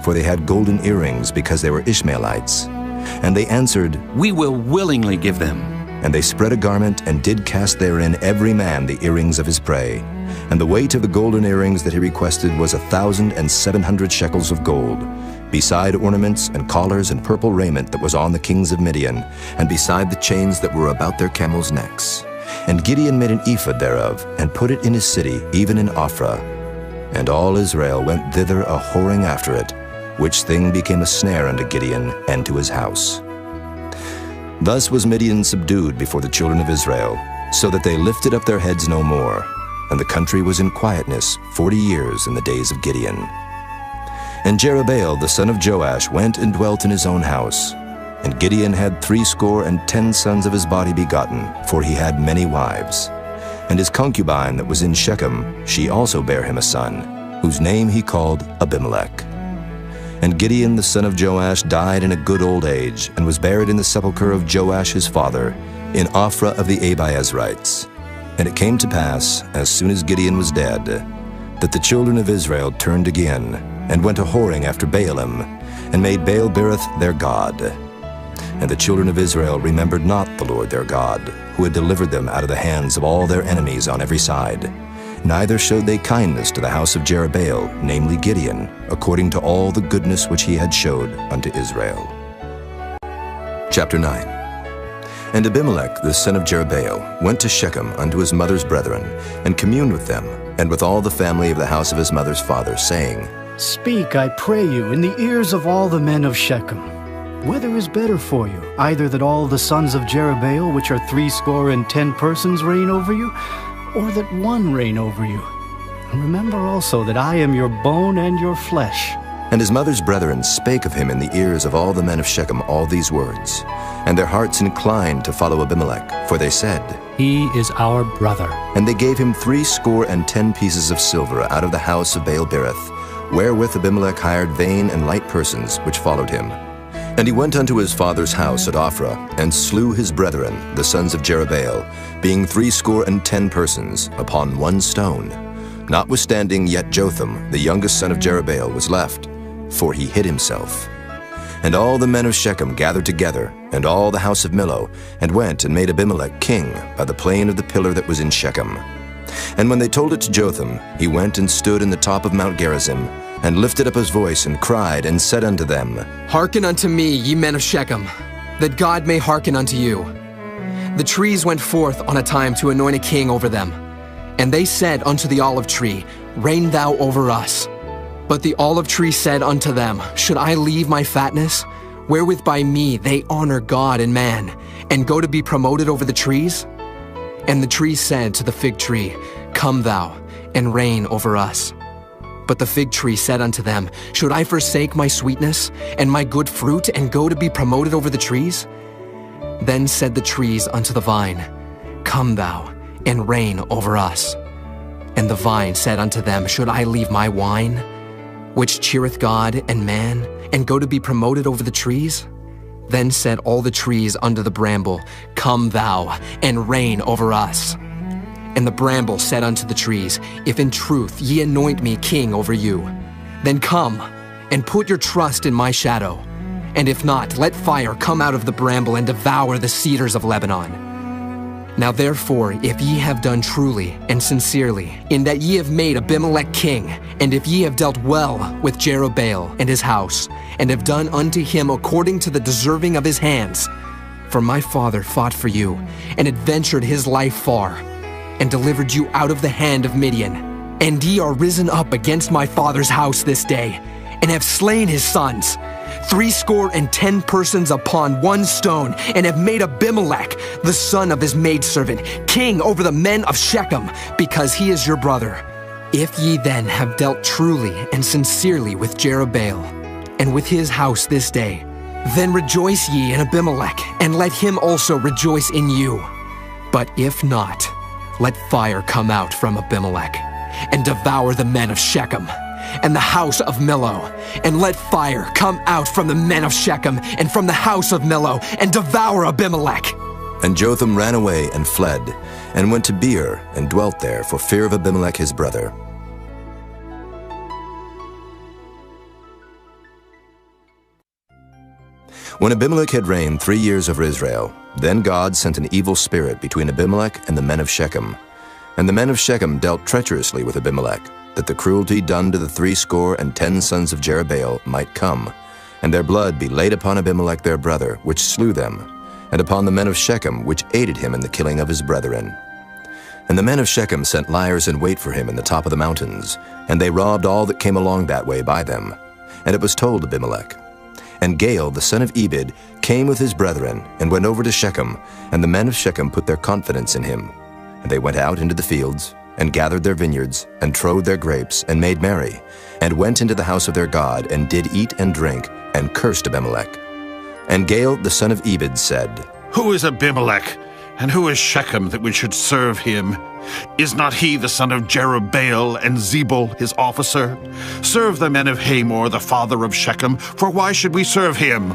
For they had golden earrings, because they were Ishmaelites. And they answered, We will willingly give them. And they spread a garment, and did cast therein every man the earrings of his prey. And the weight of the golden earrings that he requested was 1,700 shekels of gold, beside ornaments and collars and purple raiment that was on the kings of Midian, and beside the chains that were about their camels' necks. And Gideon made an ephod thereof, and put it in his city, even in Ophrah. And all Israel went thither a-whoring after it, which thing became a snare unto Gideon and to his house. Thus was Midian subdued before the children of Israel, so that they lifted up their heads no more, and the country was in quietness 40 years in the days of Gideon. And Jerubbaal the son of Joash went and dwelt in his own house. And Gideon had 70 sons of his body begotten, for he had many wives. And his concubine that was in Shechem, she also bare him a son, whose name he called Abimelech. And Gideon the son of Joash died in a good old age, and was buried in the sepulchre of Joash his father, in Ophrah of the Abiezrites. And it came to pass, as soon as Gideon was dead, that the children of Israel turned again, and went a-whoring after Baalim, and made Baal-berith their god. And the children of Israel remembered not the Lord their God, who had delivered them out of the hands of all their enemies on every side. Neither showed they kindness to the house of Jerubbaal, namely Gideon, according to all the goodness which he had showed unto Israel. Chapter 9. And Abimelech the son of Jerubbaal went to Shechem unto his mother's brethren, and communed with them, and with all the family of the house of his mother's father, saying, Speak, I pray you, in the ears of all the men of Shechem. Whether is better for you, either that all the sons of Jerubbaal, which are 70 persons, reign over you, or that one reign over you? And remember also that I am your bone and your flesh. And his mother's brethren spake of him in the ears of all the men of Shechem all these words. And their hearts inclined to follow Abimelech, for they said, He is our brother. And they gave him 70 pieces of silver out of the house of Baal-berith, wherewith Abimelech hired vain and light persons which followed him. And he went unto his father's house at Ophrah, and slew his brethren, the sons of Jerubbaal, being 70 persons, upon one stone. Notwithstanding yet Jotham, the youngest son of Jerubbaal, was left, for he hid himself. And all the men of Shechem gathered together, and all the house of Millo, and went and made Abimelech king by the plain of the pillar that was in Shechem. And when they told it to Jotham, he went and stood in the top of Mount Gerizim, and lifted up his voice, and cried, and said unto them, Hearken unto me, ye men of Shechem, that God may hearken unto you. The trees went forth on a time to anoint a king over them. And they said unto the olive tree, Reign thou over us. But the olive tree said unto them, Should I leave my fatness, wherewith by me they honor God and man, and go to be promoted over the trees? And the tree said to the fig tree, Come thou, and reign over us. But the fig tree said unto them, Should I forsake my sweetness, and my good fruit, and go to be promoted over the trees? Then said the trees unto the vine, Come thou, and reign over us. And the vine said unto them, Should I leave my wine, which cheereth God and man, and go to be promoted over the trees? Then said all the trees unto the bramble, Come thou, and reign over us. And the bramble said unto the trees, If in truth ye anoint me king over you, then come, and put your trust in my shadow. And if not, let fire come out of the bramble, and devour the cedars of Lebanon. Now therefore, if ye have done truly and sincerely, in that ye have made Abimelech king, and if ye have dealt well with Jerubbaal and his house, and have done unto him according to the deserving of his hands, for my father fought for you, and adventured his life far, and delivered you out of the hand of Midian, and ye are risen up against my father's house this day, and have slain his sons, 70 persons upon one stone, and have made Abimelech, the son of his maidservant, king over the men of Shechem, because he is your brother. If ye then have dealt truly and sincerely with Jerubbaal, and with his house this day, then rejoice ye in Abimelech, and let him also rejoice in you. But if not, let fire come out from Abimelech, and devour the men of Shechem, and the house of Millo, and let fire come out from the men of Shechem, and from the house of Millo, and devour Abimelech. And Jotham ran away and fled, and went to Beer, and dwelt there for fear of Abimelech his brother. When Abimelech had reigned 3 years over Israel, then God sent an evil spirit between Abimelech and the men of Shechem. And the men of Shechem dealt treacherously with Abimelech, that the cruelty done to the 70 sons of Jerubbaal might come, and their blood be laid upon Abimelech their brother, which slew them, and upon the men of Shechem, which aided him in the killing of his brethren. And the men of Shechem sent liers in wait for him in the top of the mountains, and they robbed all that came along that way by them. And it was told Abimelech. And Gaal the son of Ebed came with his brethren, and went over to Shechem, and the men of Shechem put their confidence in him. And they went out into the fields, and gathered their vineyards, and trode their grapes, and made merry, and went into the house of their God, and did eat and drink, and cursed Abimelech. And Gaal the son of Ebed said, Who is Abimelech, and who is Shechem that we should serve him? Is not he the son of Jerubbaal, and Zebul his officer? Serve the men of Hamor, the father of Shechem, for why should we serve him?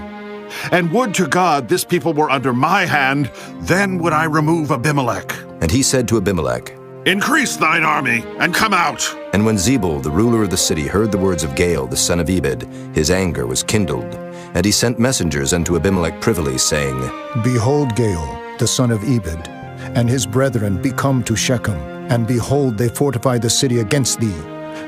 And would to God this people were under my hand, then would I remove Abimelech. And he said to Abimelech, Increase thine army, and come out. And when Zebul the ruler of the city heard the words of Gaal the son of Ebed, his anger was kindled. And he sent messengers unto Abimelech privily, saying, Behold, Gaal the son of Ebed, and his brethren be come to Shechem, and behold, they fortify the city against thee.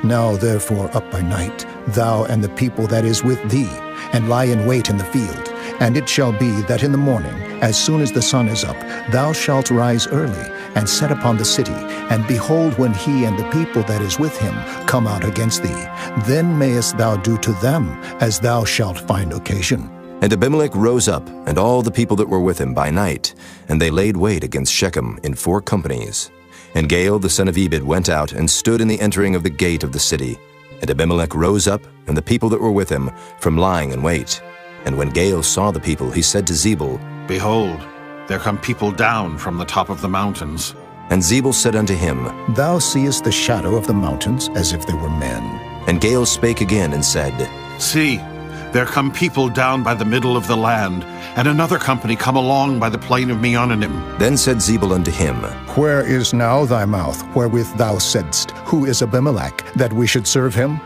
Now therefore up by night, thou and the people that is with thee, and lie in wait in the field. And it shall be that in the morning, as soon as the sun is up, thou shalt rise early, and set upon the city. And behold, when he and the people that is with him come out against thee, then mayest thou do to them as thou shalt find occasion. And Abimelech rose up, and all the people that were with him by night, and they laid wait against Shechem in 4 companies. And Gaal the son of Ebed went out, and stood in the entering of the gate of the city. And Abimelech rose up, and the people that were with him, from lying in wait. And when Gaal saw the people, he said to Zebul, Behold, there come people down from the top of the mountains. And Zebul said unto him, Thou seest the shadow of the mountains, as if they were men. And Gaal spake again, and said, See, there come people down by the middle of the land, and another company come along by the plain of Meonanim. Then said Zebul unto him, Where is now thy mouth, wherewith thou saidst, Who is Abimelech, that we should serve him?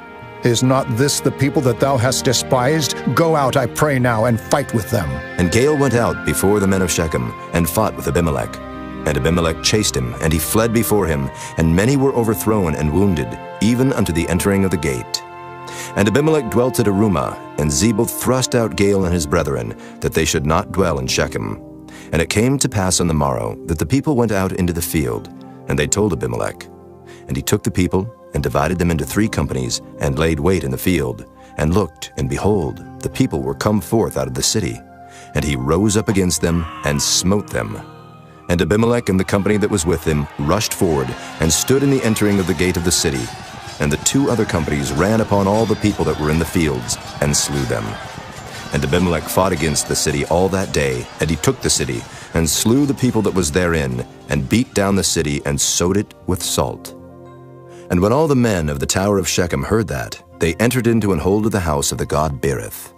Is not this the people that thou hast despised? Go out, I pray now, and fight with them. And Gaal went out before the men of Shechem, and fought with Abimelech. And Abimelech chased him, and he fled before him, and many were overthrown and wounded, even unto the entering of the gate. And Abimelech dwelt at Arumah, and Zebul thrust out Gaal and his brethren, that they should not dwell in Shechem. And it came to pass on the morrow, that the people went out into the field, and they told Abimelech. And he took the people, and divided them into 3 companies, and laid wait in the field, and looked, and behold, the people were come forth out of the city. And he rose up against them, and smote them. And Abimelech and the company that was with him rushed forward, and stood in the entering of the gate of the city. And the 2 other companies ran upon all the people that were in the fields, and slew them. And Abimelech fought against the city all that day, and he took the city, and slew the people that was therein, and beat down the city, and sowed it with salt. And when all the men of the tower of Shechem heard that, they entered into and hold of the house of the god Berith.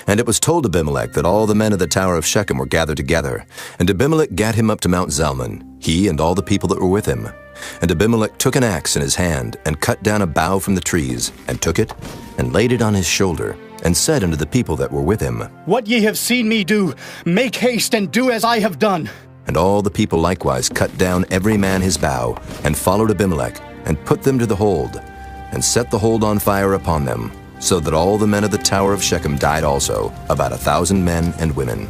And it was told Abimelech that all the men of the tower of Shechem were gathered together. And Abimelech gat him up to Mount Zalmon, he and all the people that were with him. And Abimelech took an axe in his hand, and cut down a bough from the trees, and took it, and laid it on his shoulder, and said unto the people that were with him, What ye have seen me do, make haste and do as I have done. And all the people likewise cut down every man his bough, and followed Abimelech, and put them to the hold, and set the hold on fire upon them, so that all the men of the tower of Shechem died also, about 1,000 men and women.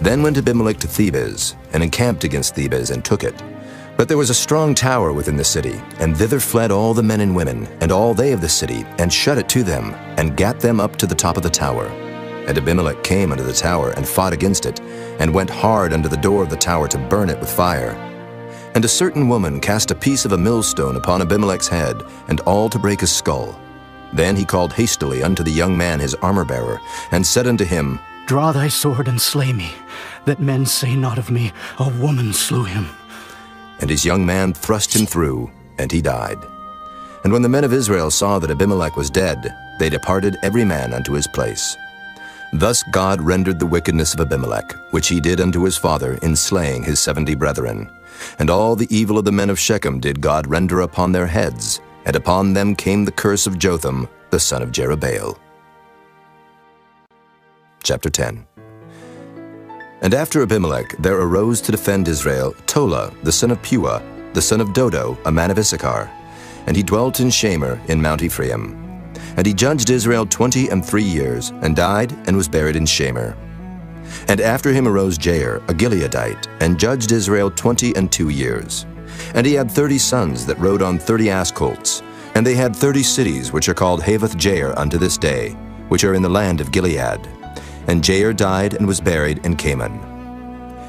Then went Abimelech to Thebez, and encamped against Thebez, and took it. But there was a strong tower within the city, and thither fled all the men and women, and all they of the city, and shut it to them, and gat them up to the top of the tower. And Abimelech came unto the tower, and fought against it, and went hard unto the door of the tower to burn it with fire. And a certain woman cast a piece of a millstone upon Abimelech's head, and all to break his skull. Then he called hastily unto the young man his armor-bearer, and said unto him, Draw thy sword and slay me, that men say not of me, A woman slew him. And his young man thrust him through, and he died. And when the men of Israel saw that Abimelech was dead, they departed every man unto his place. Thus God rendered the wickedness of Abimelech, which he did unto his father in slaying his 70 brethren. And all the evil of the men of Shechem did God render upon their heads, and upon them came the curse of Jotham, the son of Jerubbaal. Chapter 10. And after Abimelech there arose to defend Israel Tola, the son of Puah, the son of Dodo, a man of Issachar. And he dwelt in Shamer in Mount Ephraim. And he judged Israel 23 years, and died, and was buried in Shamer. And after him arose Jair, a Gileadite, and judged Israel 22 years. And he had 30 sons that rode on 30 ass colts. And they had 30 cities, which are called Havoth Jair unto this day, which are in the land of Gilead. And Jair died and was buried in Canaan.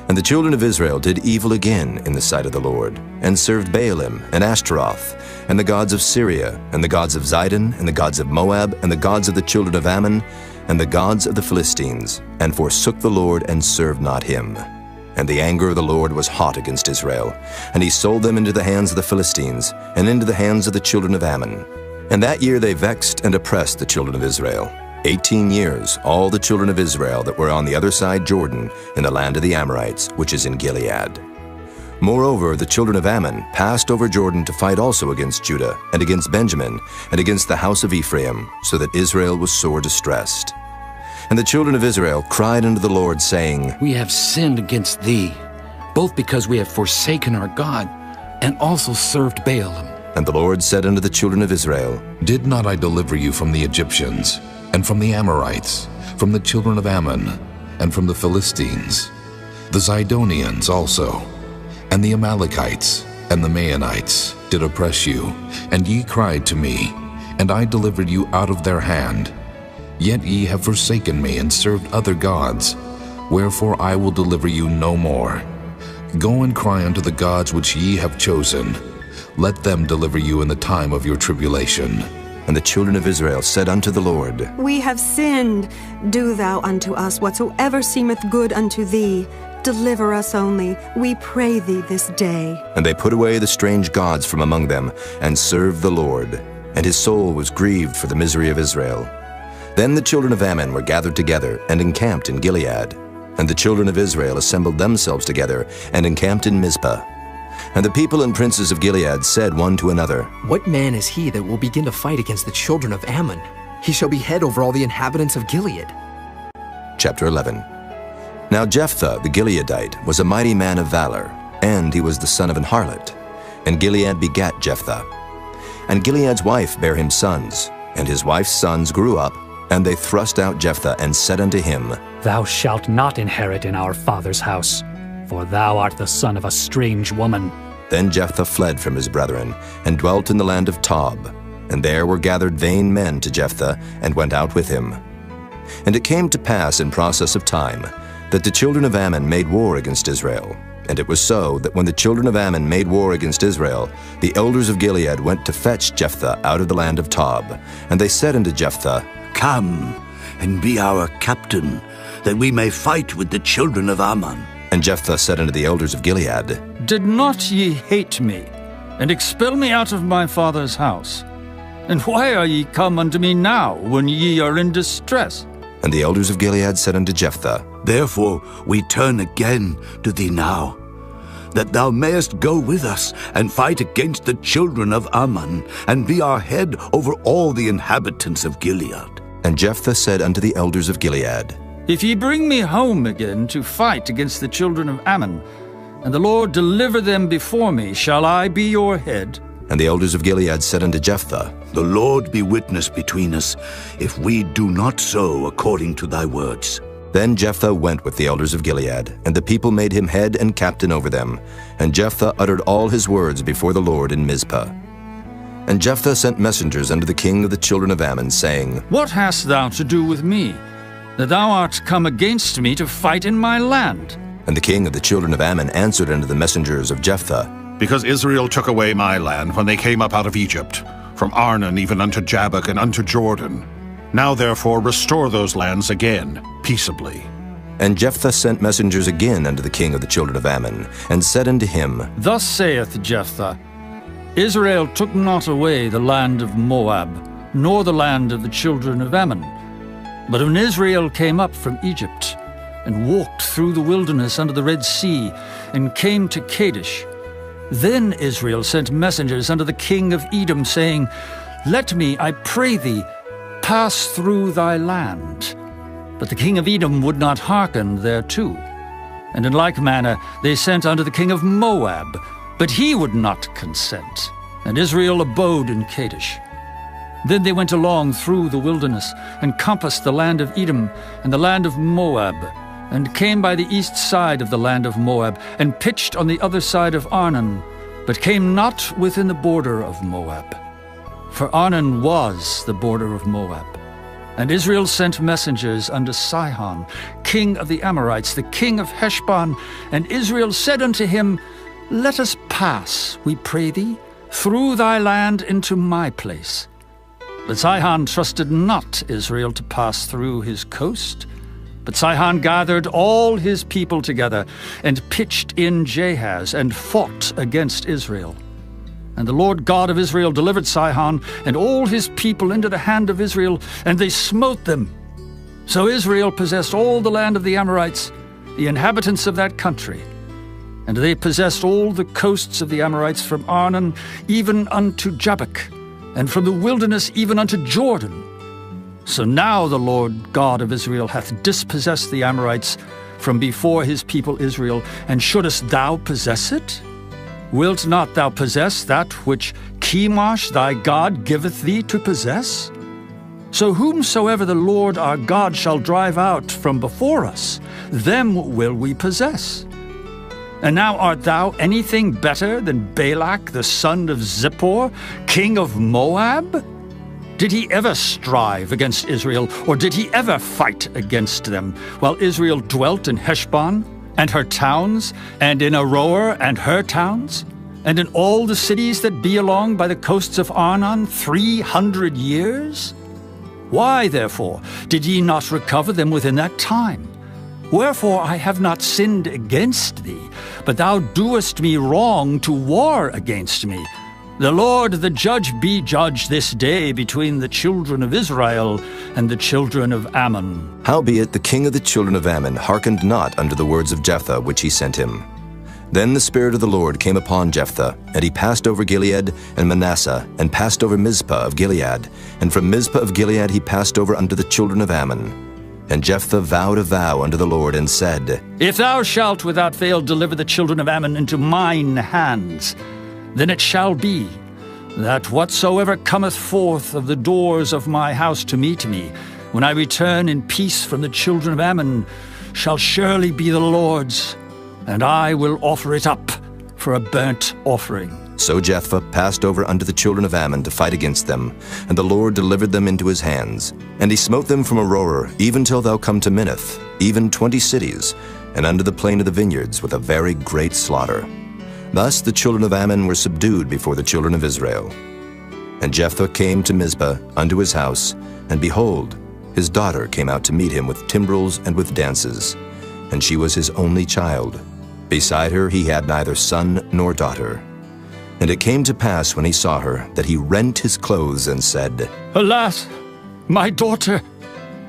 And the children of Israel did evil again in the sight of the Lord, and served Baalim and Ashtaroth, and the gods of Syria, and the gods of Zidon, and the gods of Moab, and the gods of the children of Ammon, and the gods of the Philistines, and forsook the Lord, and served not him. And the anger of the Lord was hot against Israel, and he sold them into the hands of the Philistines, and into the hands of the children of Ammon. And that year they vexed and oppressed the children of Israel. 18 years, all the children of Israel that were on the other side Jordan, in the land of the Amorites, which is in Gilead. Moreover, the children of Ammon passed over Jordan to fight also against Judah, and against Benjamin, and against the house of Ephraim, so that Israel was sore distressed. And the children of Israel cried unto the Lord, saying, We have sinned against thee, both because we have forsaken our God, and also served Baalim. And the Lord said unto the children of Israel, Did not I deliver you from the Egyptians, and from the Amorites, from the children of Ammon, and from the Philistines, the Zidonians also, and the Amalekites, and the Maonites did oppress you, and ye cried to me, and I delivered you out of their hand. Yet ye have forsaken me, and served other gods, wherefore I will deliver you no more. Go and cry unto the gods which ye have chosen. Let them deliver you in the time of your tribulation. And the children of Israel said unto the Lord, We have sinned. Do thou unto us whatsoever seemeth good unto thee. Deliver us only, we pray thee this day. And they put away the strange gods from among them, and served the Lord. And his soul was grieved for the misery of Israel. Then the children of Ammon were gathered together, and encamped in Gilead. And the children of Israel assembled themselves together, and encamped in Mizpah. And the people and princes of Gilead said one to another, What man is he that will begin to fight against the children of Ammon? He shall be head over all the inhabitants of Gilead. Chapter 11. Now Jephthah the Gileadite was a mighty man of valor, and he was the son of an harlot. And Gilead begat Jephthah. And Gilead's wife bare him sons, and his wife's sons grew up, and they thrust out Jephthah, and said unto him, Thou shalt not inherit in our father's house, for thou art the son of a strange woman. Then Jephthah fled from his brethren, and dwelt in the land of Tob. And there were gathered vain men to Jephthah, and went out with him. And it came to pass in process of time, that the children of Ammon made war against Israel. And it was so, that when the children of Ammon made war against Israel, the elders of Gilead went to fetch Jephthah out of the land of Tob. And they said unto Jephthah, Come, and be our captain, that we may fight with the children of Ammon. And Jephthah said unto the elders of Gilead, Did not ye hate me, and expel me out of my father's house? And why are ye come unto me now, when ye are in distress? And the elders of Gilead said unto Jephthah, Therefore we turn again to thee now, that thou mayest go with us, and fight against the children of Ammon, and be our head over all the inhabitants of Gilead. And Jephthah said unto the elders of Gilead, If ye bring me home again to fight against the children of Ammon, and the Lord deliver them before me, shall I be your head? And the elders of Gilead said unto Jephthah, The Lord be witness between us, if we do not so according to thy words. Then Jephthah went with the elders of Gilead, and the people made him head and captain over them. And Jephthah uttered all his words before the Lord in Mizpah. And Jephthah sent messengers unto the king of the children of Ammon, saying, What hast thou to do with me, that thou art come against me to fight in my land? And the king of the children of Ammon answered unto the messengers of Jephthah, Because Israel took away my land when they came up out of Egypt, from Arnon even unto Jabbok and unto Jordan. Now therefore restore those lands again, peaceably. And Jephthah sent messengers again unto the king of the children of Ammon, and said unto him, Thus saith Jephthah, Israel took not away the land of Moab, nor the land of the children of Ammon. But when Israel came up from Egypt, and walked through the wilderness under the Red Sea, and came to Kadesh, then Israel sent messengers unto the king of Edom, saying, Let me, I pray thee, pass through thy land. But the king of Edom would not hearken thereto. And in like manner they sent unto the king of Moab, but he would not consent. And Israel abode in Kadesh. Then they went along through the wilderness, and compassed the land of Edom and the land of Moab, and came by the east side of the land of Moab, and pitched on the other side of Arnon, but came not within the border of Moab. For Arnon was the border of Moab. And Israel sent messengers unto Sihon, king of the Amorites, the king of Heshbon. And Israel said unto him, Let us pass, we pray thee, through thy land into my place. But Sihon trusted not Israel to pass through his coast. But Sihon gathered all his people together, and pitched in Jahaz, and fought against Israel. And the Lord God of Israel delivered Sihon and all his people into the hand of Israel, and they smote them. So Israel possessed all the land of the Amorites, the inhabitants of that country. And they possessed all the coasts of the Amorites from Arnon even unto Jabbok, and from the wilderness even unto Jordan. So now the Lord God of Israel hath dispossessed the Amorites from before his people Israel, and shouldest thou possess it? Wilt not thou possess that which Chemosh thy God giveth thee to possess? So whomsoever the Lord our God shall drive out from before us, them will we possess. And now art thou anything better than Balak the son of Zippor, king of Moab? Did he ever strive against Israel, or did he ever fight against them, while Israel dwelt in Heshbon and her towns, and in Aroer and her towns, and in all the cities that be along by the coasts of Arnon 300 years? Why, therefore, did ye not recover them within that time? Wherefore I have not sinned against thee, but thou doest me wrong to war against me. The Lord the judge be judge this day between the children of Israel and the children of Ammon. Howbeit the king of the children of Ammon hearkened not unto the words of Jephthah which he sent him. Then the Spirit of the Lord came upon Jephthah, and he passed over Gilead and Manasseh, and passed over Mizpah of Gilead. And from Mizpah of Gilead he passed over unto the children of Ammon. And Jephthah vowed a vow unto the Lord, and said, If thou shalt without fail deliver the children of Ammon into mine hands, then it shall be that whatsoever cometh forth of the doors of my house to meet me, when I return in peace from the children of Ammon, shall surely be the Lord's, and I will offer it up for a burnt offering. So Jephthah passed over unto the children of Ammon to fight against them, and the Lord delivered them into his hands. And he smote them from Aroer, even till thou come to Minnith, even 20 cities, and unto the plain of the vineyards, with a very great slaughter. Thus the children of Ammon were subdued before the children of Israel. And Jephthah came to Mizpah unto his house, and behold, his daughter came out to meet him with timbrels and with dances, and she was his only child. Beside her he had neither son nor daughter. And it came to pass when he saw her, that he rent his clothes and said, Alas, my daughter,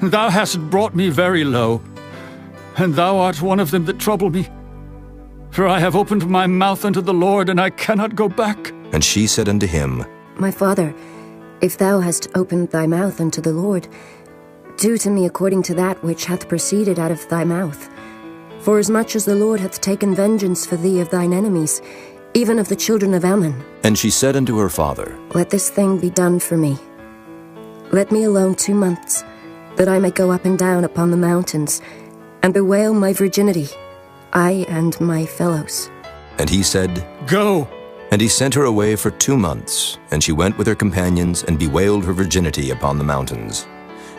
thou hast brought me very low, and thou art one of them that trouble me. For I have opened my mouth unto the Lord, and I cannot go back. And she said unto him, My father, if thou hast opened thy mouth unto the Lord, do to me according to that which hath proceeded out of thy mouth. For as much as the Lord hath taken vengeance for thee of thine enemies, even of the children of Ammon. And she said unto her father, Let this thing be done for me. Let me alone 2 months, that I may go up and down upon the mountains, and bewail my virginity, I and my fellows. And he said, Go. And he sent her away for 2 months, and she went with her companions, and bewailed her virginity upon the mountains.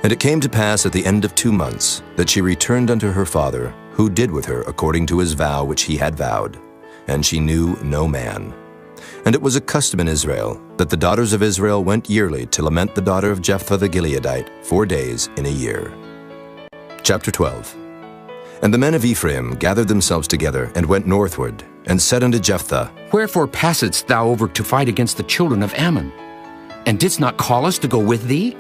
And it came to pass at the end of 2 months, that she returned unto her father, who did with her according to his vow which he had vowed. And she knew no man. And it was a custom in Israel, that the daughters of Israel went yearly to lament the daughter of Jephthah the Gileadite 4 days in a year. Chapter 12. And the men of Ephraim gathered themselves together, and went northward, and said unto Jephthah, Wherefore passedst thou over to fight against the children of Ammon? And didst not call us to go with thee?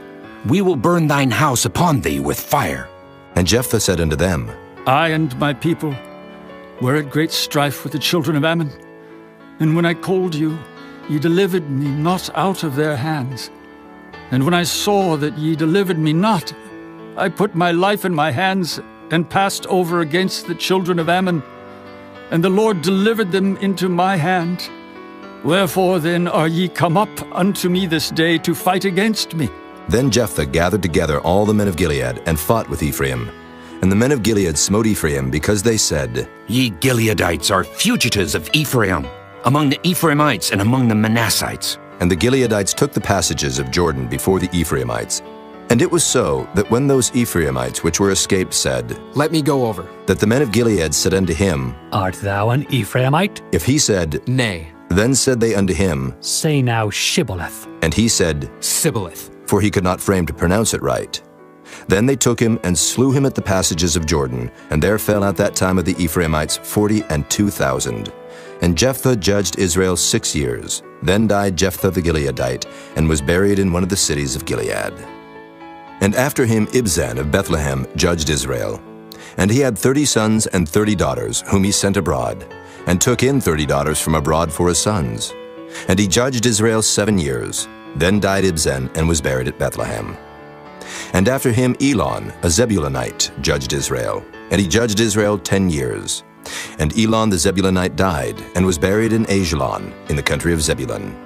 We will burn thine house upon thee with fire. And Jephthah said unto them, I and my people were at great strife with the children of Ammon. And when I called you, ye delivered me not out of their hands. And when I saw that ye delivered me not, I put my life in my hands, and passed over against the children of Ammon. And the Lord delivered them into my hand. Wherefore then are ye come up unto me this day to fight against me? Then Jephthah gathered together all the men of Gilead, and fought with Ephraim. And the men of Gilead smote Ephraim, because they said, Ye Gileadites are fugitives of Ephraim, among the Ephraimites and among the Manassites. And the Gileadites took the passages of Jordan before the Ephraimites. And it was so, that when those Ephraimites which were escaped said, Let me go over, that the men of Gilead said unto him, Art thou an Ephraimite? If he said, Nay. Then said they unto him, Say now Shibboleth. And he said, Sibboleth. For he could not frame to pronounce it right. Then they took him and slew him at the passages of Jordan, and there fell at that time of the Ephraimites 42,000. And Jephthah judged Israel 6 years. Then died Jephthah the Gileadite, and was buried in one of the cities of Gilead. And after him Ibzan of Bethlehem judged Israel. And he had 30 sons and 30 daughters, whom he sent abroad, and took in 30 daughters from abroad for his sons. And he judged Israel 7 years. Then died Ibzan, and was buried at Bethlehem. And after him Elon, a Zebulunite, judged Israel. And he judged Israel 10 years. And Elon the Zebulunite died, and was buried in Ajalon, in the country of Zebulun.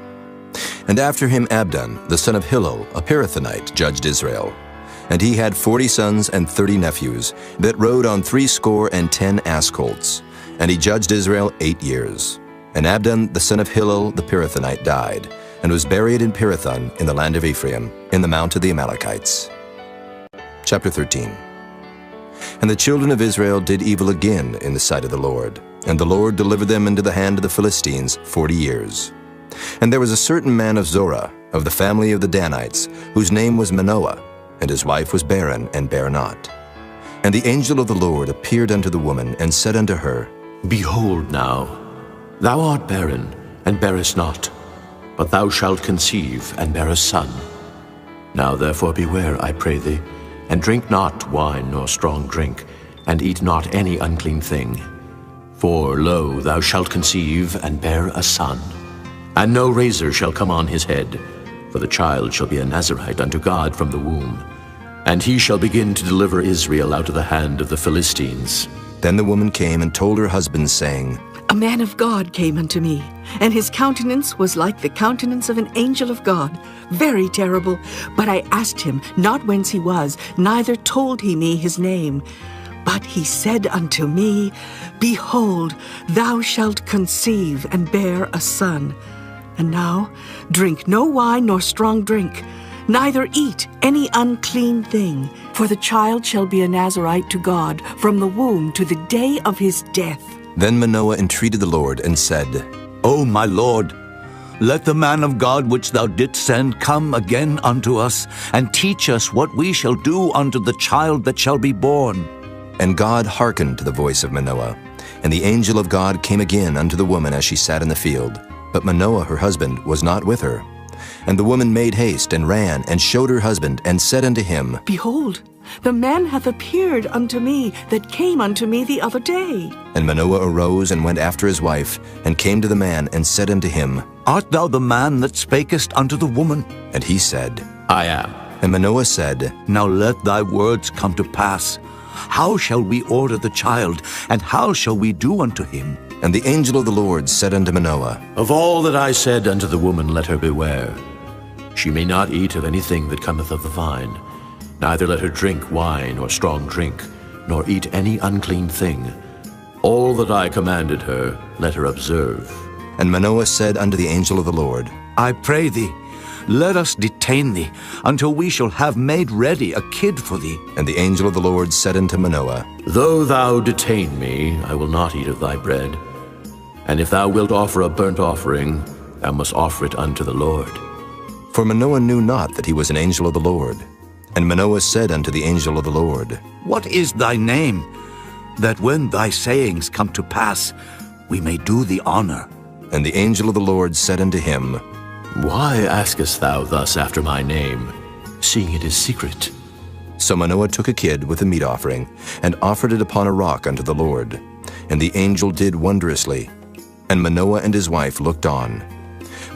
And after him Abdon, the son of Hillel, a Pirathonite, judged Israel. And he had 40 sons and 30 nephews, that rode on 70 ass colts. And he judged Israel 8 years. And Abdon, the son of Hillel, the Pirathonite, died, and was buried in Pirathon, in the land of Ephraim, in the mount of the Amalekites. Chapter 13. And the children of Israel did evil again in the sight of the Lord, and the Lord delivered them into the hand of the Philistines 40 years. And there was a certain man of Zorah, of the family of the Danites, whose name was Manoah, and his wife was barren, and bare not. And the angel of the Lord appeared unto the woman, and said unto her, Behold now, thou art barren, and bearest not, but thou shalt conceive, and bear a son. Now therefore beware, I pray thee, and drink not wine nor strong drink, and eat not any unclean thing. For, lo, thou shalt conceive, and bear a son. And no razor shall come on his head, for the child shall be a Nazarite unto God from the womb. And he shall begin to deliver Israel out of the hand of the Philistines. Then the woman came and told her husband, saying, A man of God came unto me, and his countenance was like the countenance of an angel of God, very terrible. But I asked him not whence he was, neither told he me his name. But he said unto me, Behold, thou shalt conceive and bear a son. And now drink no wine nor strong drink, neither eat any unclean thing, for the child shall be a Nazarite to God from the womb to the day of his death. Then Manoah entreated the Lord and said, O my Lord, let the man of God which thou didst send come again unto us, and teach us what we shall do unto the child that shall be born. And God hearkened to the voice of Manoah. And the angel of God came again unto the woman as she sat in the field. But Manoah her husband was not with her. And the woman made haste, and ran, and showed her husband, and said unto him, Behold, the man hath appeared unto me that came unto me the other day. And Manoah arose and went after his wife, and came to the man, and said unto him, Art thou the man that spakest unto the woman? And he said, I am. And Manoah said, Now let thy words come to pass. How shall we order the child, and how shall we do unto him? And the angel of the Lord said unto Manoah, Of all that I said unto the woman, let her beware. She may not eat of anything that cometh of the vine, neither let her drink wine or strong drink, nor eat any unclean thing. All that I commanded her, let her observe. And Manoah said unto the angel of the Lord, I pray thee, let us detain thee, until we shall have made ready a kid for thee. And the angel of the Lord said unto Manoah, Though thou detain me, I will not eat of thy bread. And if thou wilt offer a burnt offering, thou must offer it unto the Lord. For Manoah knew not that he was an angel of the Lord. And Manoah said unto the angel of the Lord, What is thy name, that when thy sayings come to pass, we may do thee honor? And the angel of the Lord said unto him, Why askest thou thus after my name, seeing it is secret? So Manoah took a kid with a meat offering, and offered it upon a rock unto the Lord. And the angel did wondrously. And Manoah and his wife looked on.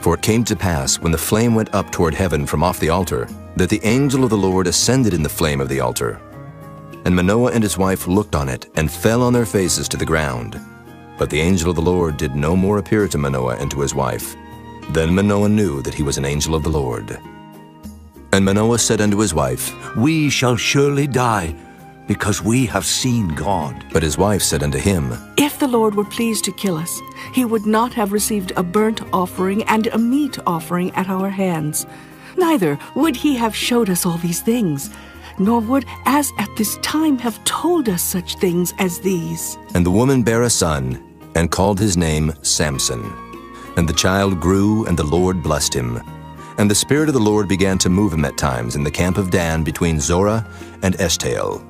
For it came to pass, when the flame went up toward heaven from off the altar, that the angel of the Lord ascended in the flame of the altar. And Manoah and his wife looked on it, and fell on their faces to the ground. But the angel of the Lord did no more appear to Manoah and to his wife. Then Manoah knew that he was an angel of the Lord. And Manoah said unto his wife, We shall surely die, because we have seen God. But his wife said unto him, If the Lord were pleased to kill us, he would not have received a burnt offering and a meat offering at our hands. Neither would he have showed us all these things, nor would, as at this time, have told us such things as these. And the woman bare a son, and called his name Samson. And the child grew, and the Lord blessed him. And the Spirit of the Lord began to move him at times in the camp of Dan between Zorah and Eshtaol.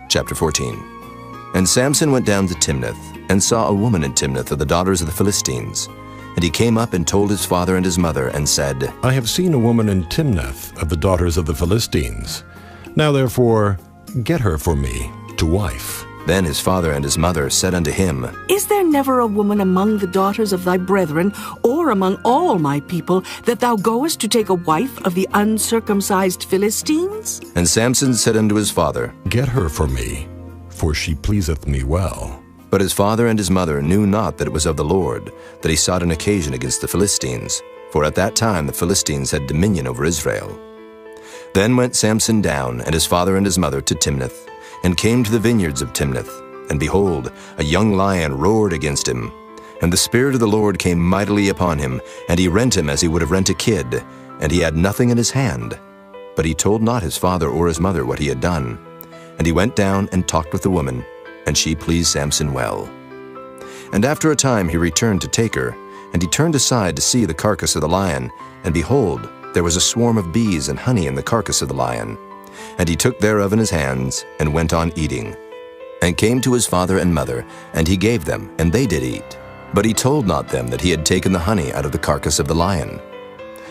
Chapter 14. And Samson went down to Timnath, and saw a woman in Timnath of the daughters of the Philistines. And he came up and told his father and his mother, and said, I have seen a woman in Timnath of the daughters of the Philistines. Now therefore, get her for me to wife. Then his father and his mother said unto him, Is there never a woman among the daughters of thy brethren, or among all my people, that thou goest to take a wife of the uncircumcised Philistines? And Samson said unto his father, Get her for me, for she pleaseth me well. But his father and his mother knew not that it was of the Lord, that he sought an occasion against the Philistines. For at that time the Philistines had dominion over Israel. Then went Samson down, and his father and his mother, to Timnath, and came to the vineyards of Timnath. And behold, a young lion roared against him. And the Spirit of the Lord came mightily upon him, and he rent him as he would have rent a kid, and he had nothing in his hand. But he told not his father or his mother what he had done. And he went down and talked with the woman, and she pleased Samson well. And after a time he returned to take her, and he turned aside to see the carcass of the lion, and behold, there was a swarm of bees and honey in the carcass of the lion. And he took thereof in his hands, and went on eating. And came to his father and mother, and he gave them, and they did eat. But he told not them that he had taken the honey out of the carcass of the lion.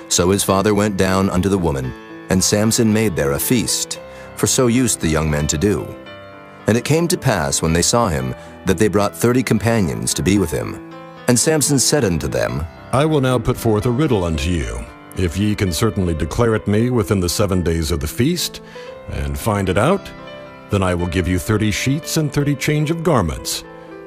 So his father went down unto the woman, and Samson made there a feast, for so used the young men to do. And it came to pass, when they saw him, that they brought 30 companions to be with him. And Samson said unto them, I will now put forth a riddle unto you. If ye can certainly declare it me within the 7 days of the feast, and find it out, then I will give you 30 sheets and 30 change of garments.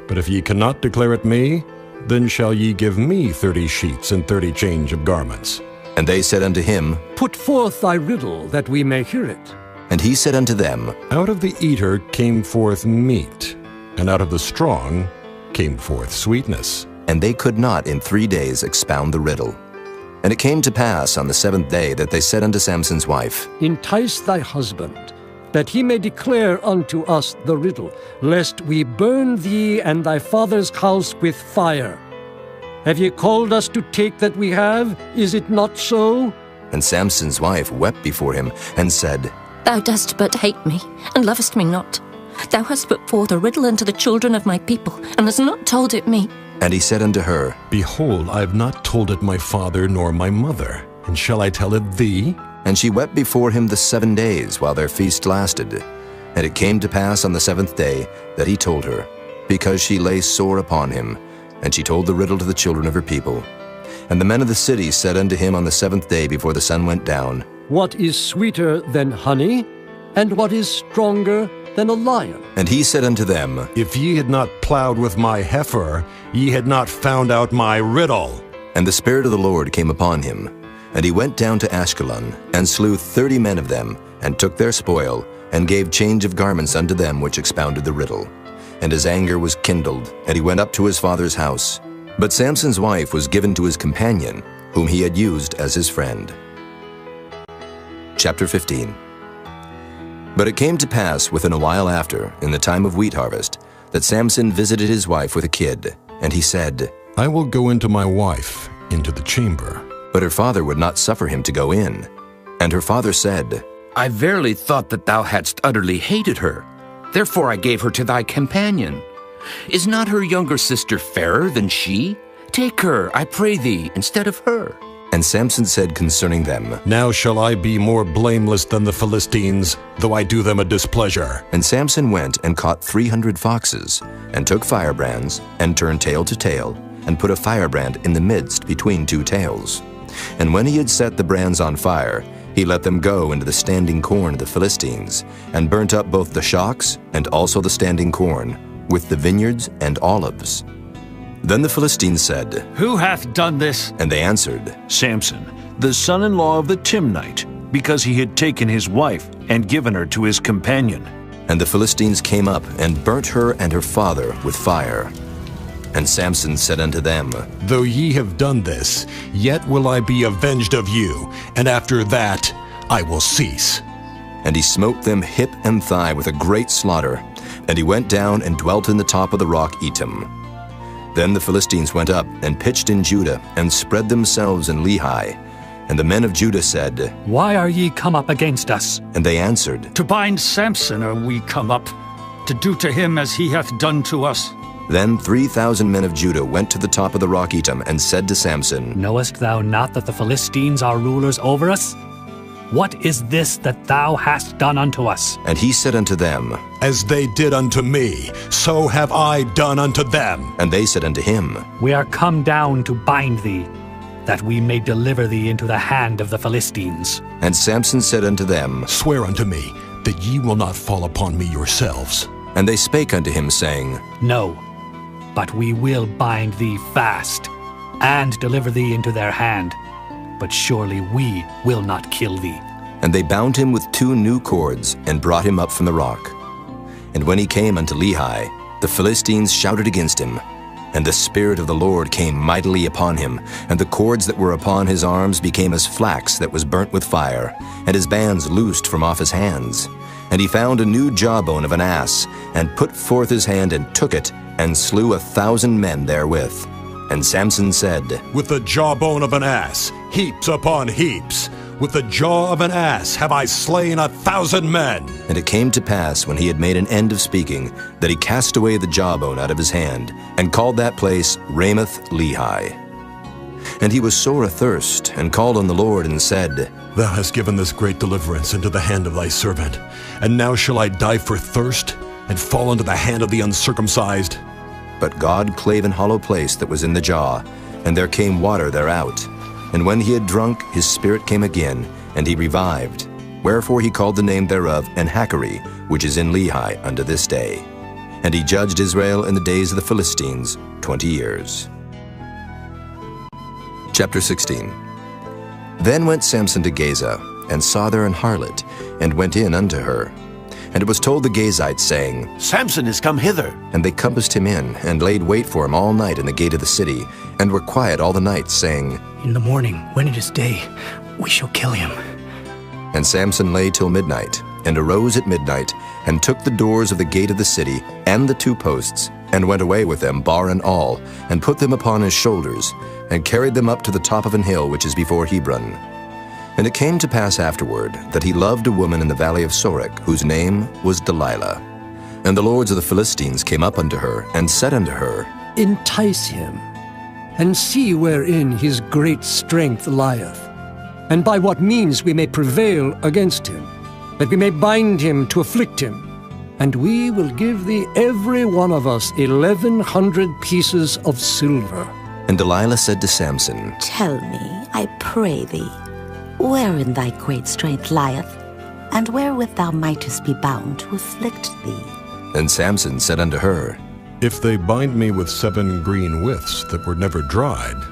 But if ye cannot declare it me, then shall ye give me 30 sheets and 30 change of garments. And they said unto him, Put forth thy riddle, that we may hear it. And he said unto them, Out of the eater came forth meat, and out of the strong came forth sweetness. And they could not in 3 days expound the riddle. And it came to pass on the 7th day that they said unto Samson's wife, Entice thy husband, that he may declare unto us the riddle, lest we burn thee and thy father's house with fire. Have ye called us to take that we have? Is it not so? And Samson's wife wept before him, and said, Thou dost but hate me, and lovest me not. Thou hast put forth a riddle unto the children of my people, and hast not told it me. And he said unto her, Behold, I have not told it my father nor my mother, and shall I tell it thee? And she wept before him the 7 days while their feast lasted. And it came to pass on the 7th day that he told her, because she lay sore upon him. And she told the riddle to the children of her people. And the men of the city said unto him on the 7th day before the sun went down, What is sweeter than honey, and what is stronger than a lion? And he said unto them, If ye had not plowed with my heifer, ye had not found out my riddle. And the Spirit of the Lord came upon him. And he went down to Ashkelon, and slew 30 men of them, and took their spoil, and gave change of garments unto them which expounded the riddle. And his anger was kindled, and he went up to his father's house. But Samson's wife was given to his companion, whom he had used as his friend. Chapter 15. But it came to pass within a while after, in the time of wheat harvest, that Samson visited his wife with a kid. And he said, I will go into my wife, into the chamber. But her father would not suffer him to go in. And her father said, I verily thought that thou hadst utterly hated her. Therefore I gave her to thy companion. Is not her younger sister fairer than she? Take her, I pray thee, instead of her. And Samson said concerning them, Now shall I be more blameless than the Philistines, though I do them a displeasure. And Samson went and caught 300 foxes, and took firebrands, and turned tail to tail, and put a firebrand in the midst between 2 tails. And when he had set the brands on fire, he let them go into the standing corn of the Philistines, and burnt up both the shocks and also the standing corn, with the vineyards and olives. Then the Philistines said, Who hath done this? And they answered, Samson, the son-in-law of the Timnite, because he had taken his wife and given her to his companion. And the Philistines came up and burnt her and her father with fire. And Samson said unto them, Though ye have done this, yet will I be avenged of you, and after that I will cease. And he smote them hip and thigh with a great slaughter, and he went down and dwelt in the top of the rock Etam. Then the Philistines went up and pitched in Judah, and spread themselves in Lehi. And the men of Judah said, Why are ye come up against us? And they answered, To bind Samson are we come up, to do to him as he hath done to us. Then 3,000 men of Judah went to the top of the rock Etam, and said to Samson, Knowest thou not that the Philistines are rulers over us? What is this that thou hast done unto us? And he said unto them, As they did unto me, so have I done unto them. And they said unto him, We are come down to bind thee, that we may deliver thee into the hand of the Philistines. And Samson said unto them, Swear unto me that ye will not fall upon me yourselves. And they spake unto him, saying, No, but we will bind thee fast, and deliver thee into their hand. But surely we will not kill thee. And they bound him with 2 new cords, and brought him up from the rock. And when he came unto Lehi, the Philistines shouted against him. And the Spirit of the Lord came mightily upon him, and the cords that were upon his arms became as flax that was burnt with fire, and his bands loosed from off his hands. And he found a new jawbone of an ass, and put forth his hand and took it, and slew 1,000 men therewith. And Samson said, With the jawbone of an ass, heaps upon heaps, with the jaw of an ass have I slain 1,000 men. And it came to pass, when he had made an end of speaking, that he cast away the jawbone out of his hand, and called that place Ramoth Lehi. And he was sore athirst, and called on the Lord, and said, Thou hast given this great deliverance into the hand of thy servant, and now shall I die for thirst, and fall into the hand of the uncircumcised? But God clave an hollow place that was in the jaw, and there came water thereout. And when he had drunk, his spirit came again, and he revived. Wherefore he called the name thereof Enhakkore, which is in Lehi unto this day. And he judged Israel in the days of the Philistines 20 years. Chapter 16. Then went Samson to Gaza, and saw there an harlot, and went in unto her. And it was told the Gazites, saying, Samson is come hither. And they compassed him in, and laid wait for him all night in the gate of the city, and were quiet all the night, saying, In the morning, when it is day, we shall kill him. And Samson lay till midnight, and arose at midnight, and took the doors of the gate of the city, and the 2 posts, and went away with them, bar and all, and put them upon his shoulders, and carried them up to the top of an hill which is before Hebron. And it came to pass afterward that he loved a woman in the valley of Sorek, whose name was Delilah. And the lords of the Philistines came up unto her, and said unto her, Entice him, and see wherein his great strength lieth, and by what means we may prevail against him, that we may bind him to afflict him. And we will give thee every one of us 1,100 pieces of silver. And Delilah said to Samson, Tell me, I pray thee, wherein thy great strength lieth, and wherewith thou mightest be bound to afflict thee. And Samson said unto her, If they bind me with 7 green withs that were never dried,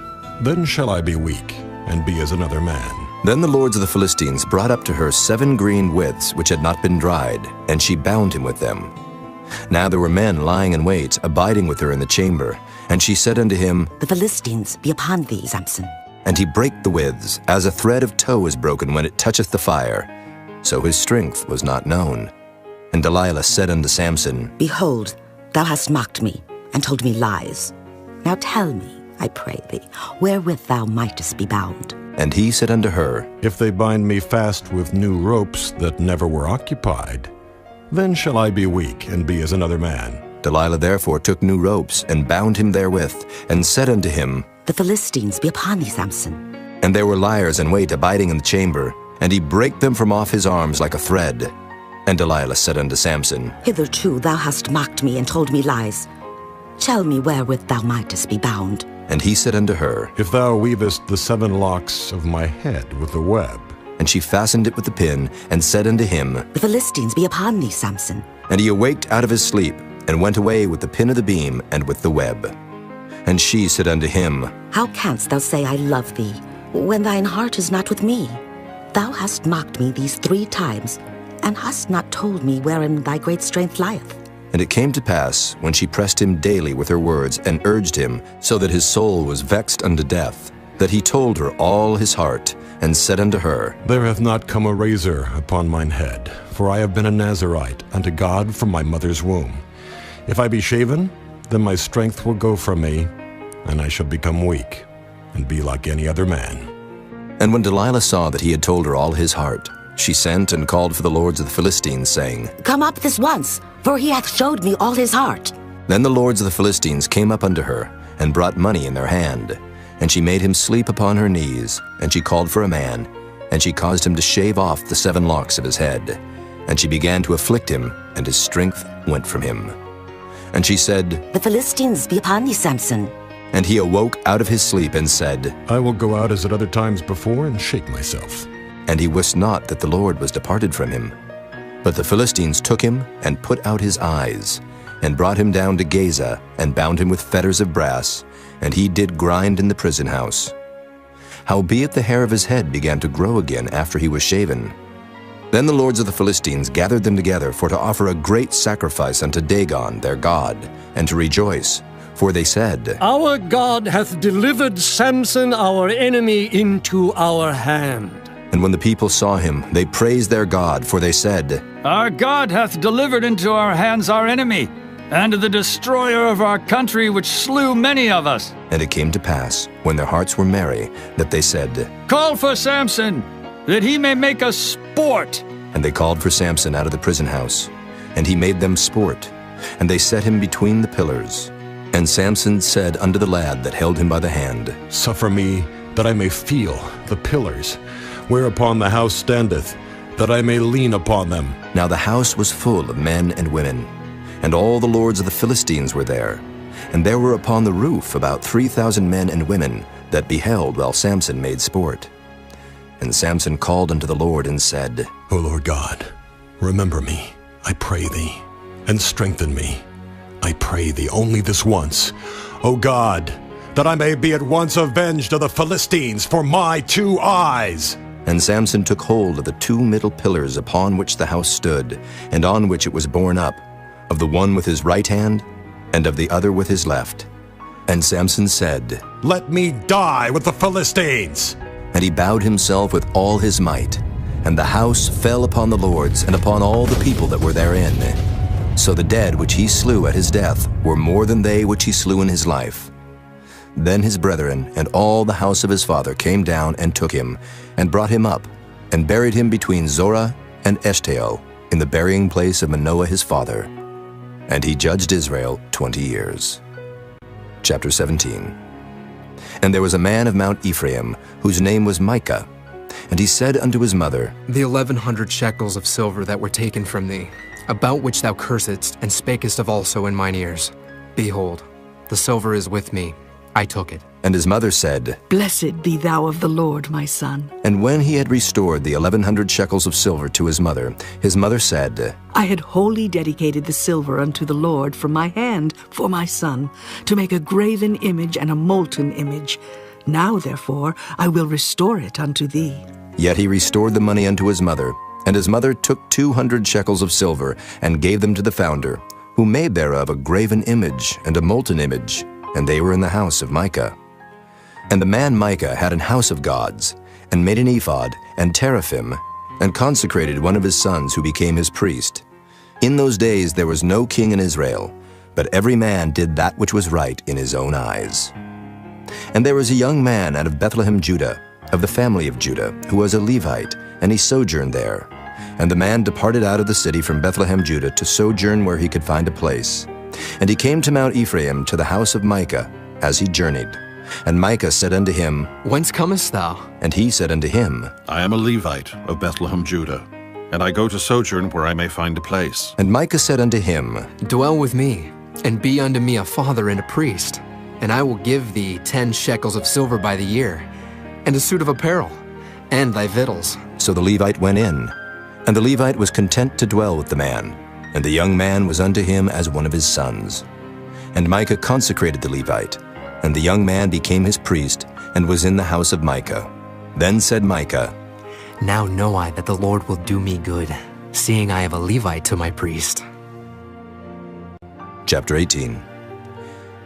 then shall I be weak, and be as another man. Then the lords of the Philistines brought up to her 7 green withs which had not been dried, and she bound him with them. Now there were men lying in wait, abiding with her in the chamber. And she said unto him, The Philistines be upon thee, Samson. And he brake the withs, as a thread of tow is broken when it toucheth the fire. So his strength was not known. And Delilah said unto Samson, Behold, thou hast mocked me, and told me lies. Now tell me, I pray thee, wherewith thou mightest be bound. And he said unto her, If they bind me fast with new ropes that never were occupied, then shall I be weak, and be as another man. Delilah therefore took new ropes, and bound him therewith, and said unto him, The Philistines be upon thee, Samson. And there were liers in wait abiding in the chamber, and he brake them from off his arms like a thread. And Delilah said unto Samson, Hitherto thou hast mocked me and told me lies. Tell me wherewith thou mightest be bound. And he said unto her, If thou weavest the 7 locks of my head with the web. And she fastened it with the pin, and said unto him, The Philistines be upon thee, Samson. And he awaked out of his sleep, and went away with the pin of the beam and with the web. And she said unto him, How canst thou say I love thee, when thine heart is not with me? Thou hast mocked me these 3 times, and hast not told me wherein thy great strength lieth. And it came to pass, when she pressed him daily with her words, and urged him, so that his soul was vexed unto death, that he told her all his heart, and said unto her, There hath not come a razor upon mine head, for I have been a Nazarite unto God from my mother's womb. If I be shaven, then my strength will go from me, and I shall become weak, and be like any other man. And when Delilah saw that he had told her all his heart, she sent and called for the lords of the Philistines, saying, Come up this once, for he hath showed me all his heart. Then the lords of the Philistines came up unto her, and brought money in their hand. And she made him sleep upon her knees, and she called for a man, and she caused him to shave off the 7 locks of his head. And she began to afflict him, and his strength went from him. And she said, The Philistines be upon thee, Samson. And he awoke out of his sleep, and said, I will go out as at other times before, and shake myself. And he wist not that the Lord was departed from him. But the Philistines took him, and put out his eyes, and brought him down to Gaza, and bound him with fetters of brass, and he did grind in the prison house. Howbeit the hair of his head began to grow again after he was shaven. Then the lords of the Philistines gathered them together for to offer a great sacrifice unto Dagon their god, and to rejoice. For they said, Our God hath delivered Samson our enemy into our hand. And when the people saw him, they praised their God, for they said, Our God hath delivered into our hands our enemy, and the destroyer of our country, which slew many of us. And it came to pass, when their hearts were merry, that they said, Call for Samson, that he may make us sport. And they called for Samson out of the prison house, and he made them sport, and they set him between the pillars. And Samson said unto the lad that held him by the hand, Suffer me, that I may feel the pillars, whereupon the house standeth, that I may lean upon them. Now the house was full of men and women, and all the lords of the Philistines were there. And there were upon the roof about 3,000 men and women that beheld while Samson made sport. And Samson called unto the Lord and said, O Lord God, remember me, I pray thee, and strengthen me. I pray thee only this once, O God, that I may be at once avenged of the Philistines for my 2 eyes. And Samson took hold of the 2 middle pillars upon which the house stood, and on which it was borne up, of the one with his right hand, and of the other with his left. And Samson said, "Let me die with the Philistines!" And he bowed himself with all his might. And the house fell upon the lords, and upon all the people that were therein. So the dead which he slew at his death were more than they which he slew in his life. Then his brethren and all the house of his father came down and took him, and brought him up, and buried him between Zorah and Eshtaol, in the burying place of Manoah his father. And he judged Israel 20 years. Chapter 17. And there was a man of Mount Ephraim, whose name was Micah. And he said unto his mother, The 1,100 shekels of silver that were taken from thee, about which thou cursedst, and spakest of also in mine ears. Behold, the silver is with me. I took it. And his mother said, Blessed be thou of the Lord, my son. And when he had restored the 1,100 shekels of silver to his mother said, I had wholly dedicated the silver unto the Lord from my hand for my son, to make a graven image and a molten image. Now, therefore, I will restore it unto thee. Yet he restored the money unto his mother, and his mother took 200 shekels of silver, and gave them to the founder, who made thereof a graven image and a molten image, and they were in the house of Micah. And the man Micah had an house of gods, and made an ephod and teraphim, and consecrated one of his sons who became his priest. In those days there was no king in Israel, but every man did that which was right in his own eyes. And there was a young man out of Bethlehem, Judah, of the family of Judah, who was a Levite, and he sojourned there. And the man departed out of the city from Bethlehem, Judah, to sojourn where he could find a place. And he came to Mount Ephraim, to the house of Micah, as he journeyed. And Micah said unto him, Whence comest thou? And he said unto him, I am a Levite of Bethlehem, Judah, and I go to sojourn where I may find a place. And Micah said unto him, Dwell with me, and be unto me a father and a priest, and I will give thee 10 shekels of silver by the year, and a suit of apparel, and thy victuals. So the Levite went in, and the Levite was content to dwell with the man, and the young man was unto him as one of his sons. And Micah consecrated the Levite, and the young man became his priest, and was in the house of Micah. Then said Micah, Now know I that the Lord will do me good, seeing I have a Levite to my priest. Chapter 18.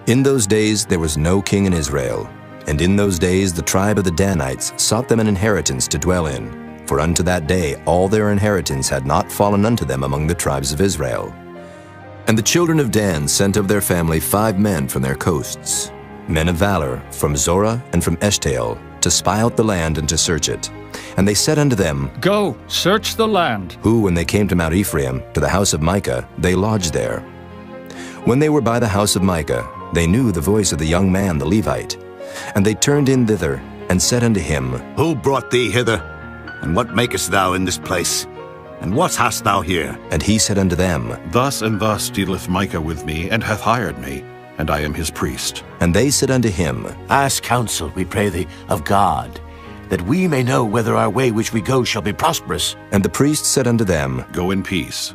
In those days there was no king in Israel, and in those days the tribe of the Danites sought them an inheritance to dwell in, for unto that day all their inheritance had not fallen unto them among the tribes of Israel. And the children of Dan sent of their family 5 men from their coasts, men of valor, from Zorah and from Eshtaol, to spy out the land and to search it. And they said unto them, Go, search the land. Who, when they came to Mount Ephraim, to the house of Micah, they lodged there. When they were by the house of Micah, they knew the voice of the young man the Levite. And they turned in thither, and said unto him, Who brought thee hither? And what makest thou in this place? And what hast thou here? And he said unto them, Thus and thus dealeth Micah with me, and hath hired me, and I am his priest. And they said unto him, Ask counsel, we pray thee, of God, that we may know whether our way which we go shall be prosperous. And the priest said unto them, Go in peace.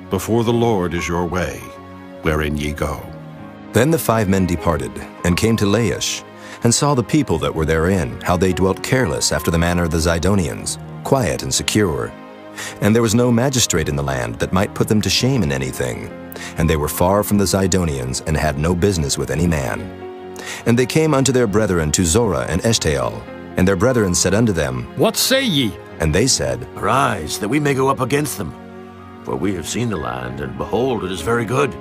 Before the Lord is your way, wherein ye go. Then the 5 men departed, and came to Laish, and saw the people that were therein, how they dwelt careless after the manner of the Zidonians, quiet and secure. And there was no magistrate in the land that might put them to shame in anything. And they were far from the Zidonians, and had no business with any man. And they came unto their brethren to Zorah and Eshtaol. And their brethren said unto them, What say ye? And they said, Arise, that we may go up against them. For we have seen the land, and behold, it is very good.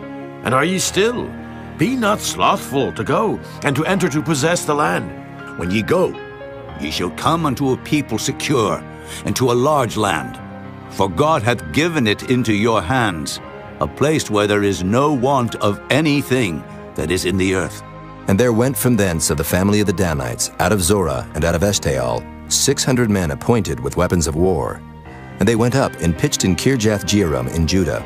And are ye still? Be not slothful to go, and to enter to possess the land. When ye go, ye shall come unto a people secure, and to a large land. For God hath given it into your hands, a place where there is no want of anything that is in the earth. And there went from thence of the family of the Danites, out of Zorah and out of Eshtaol, 600 men appointed with weapons of war. And they went up and pitched in Kirjath-jearim in Judah.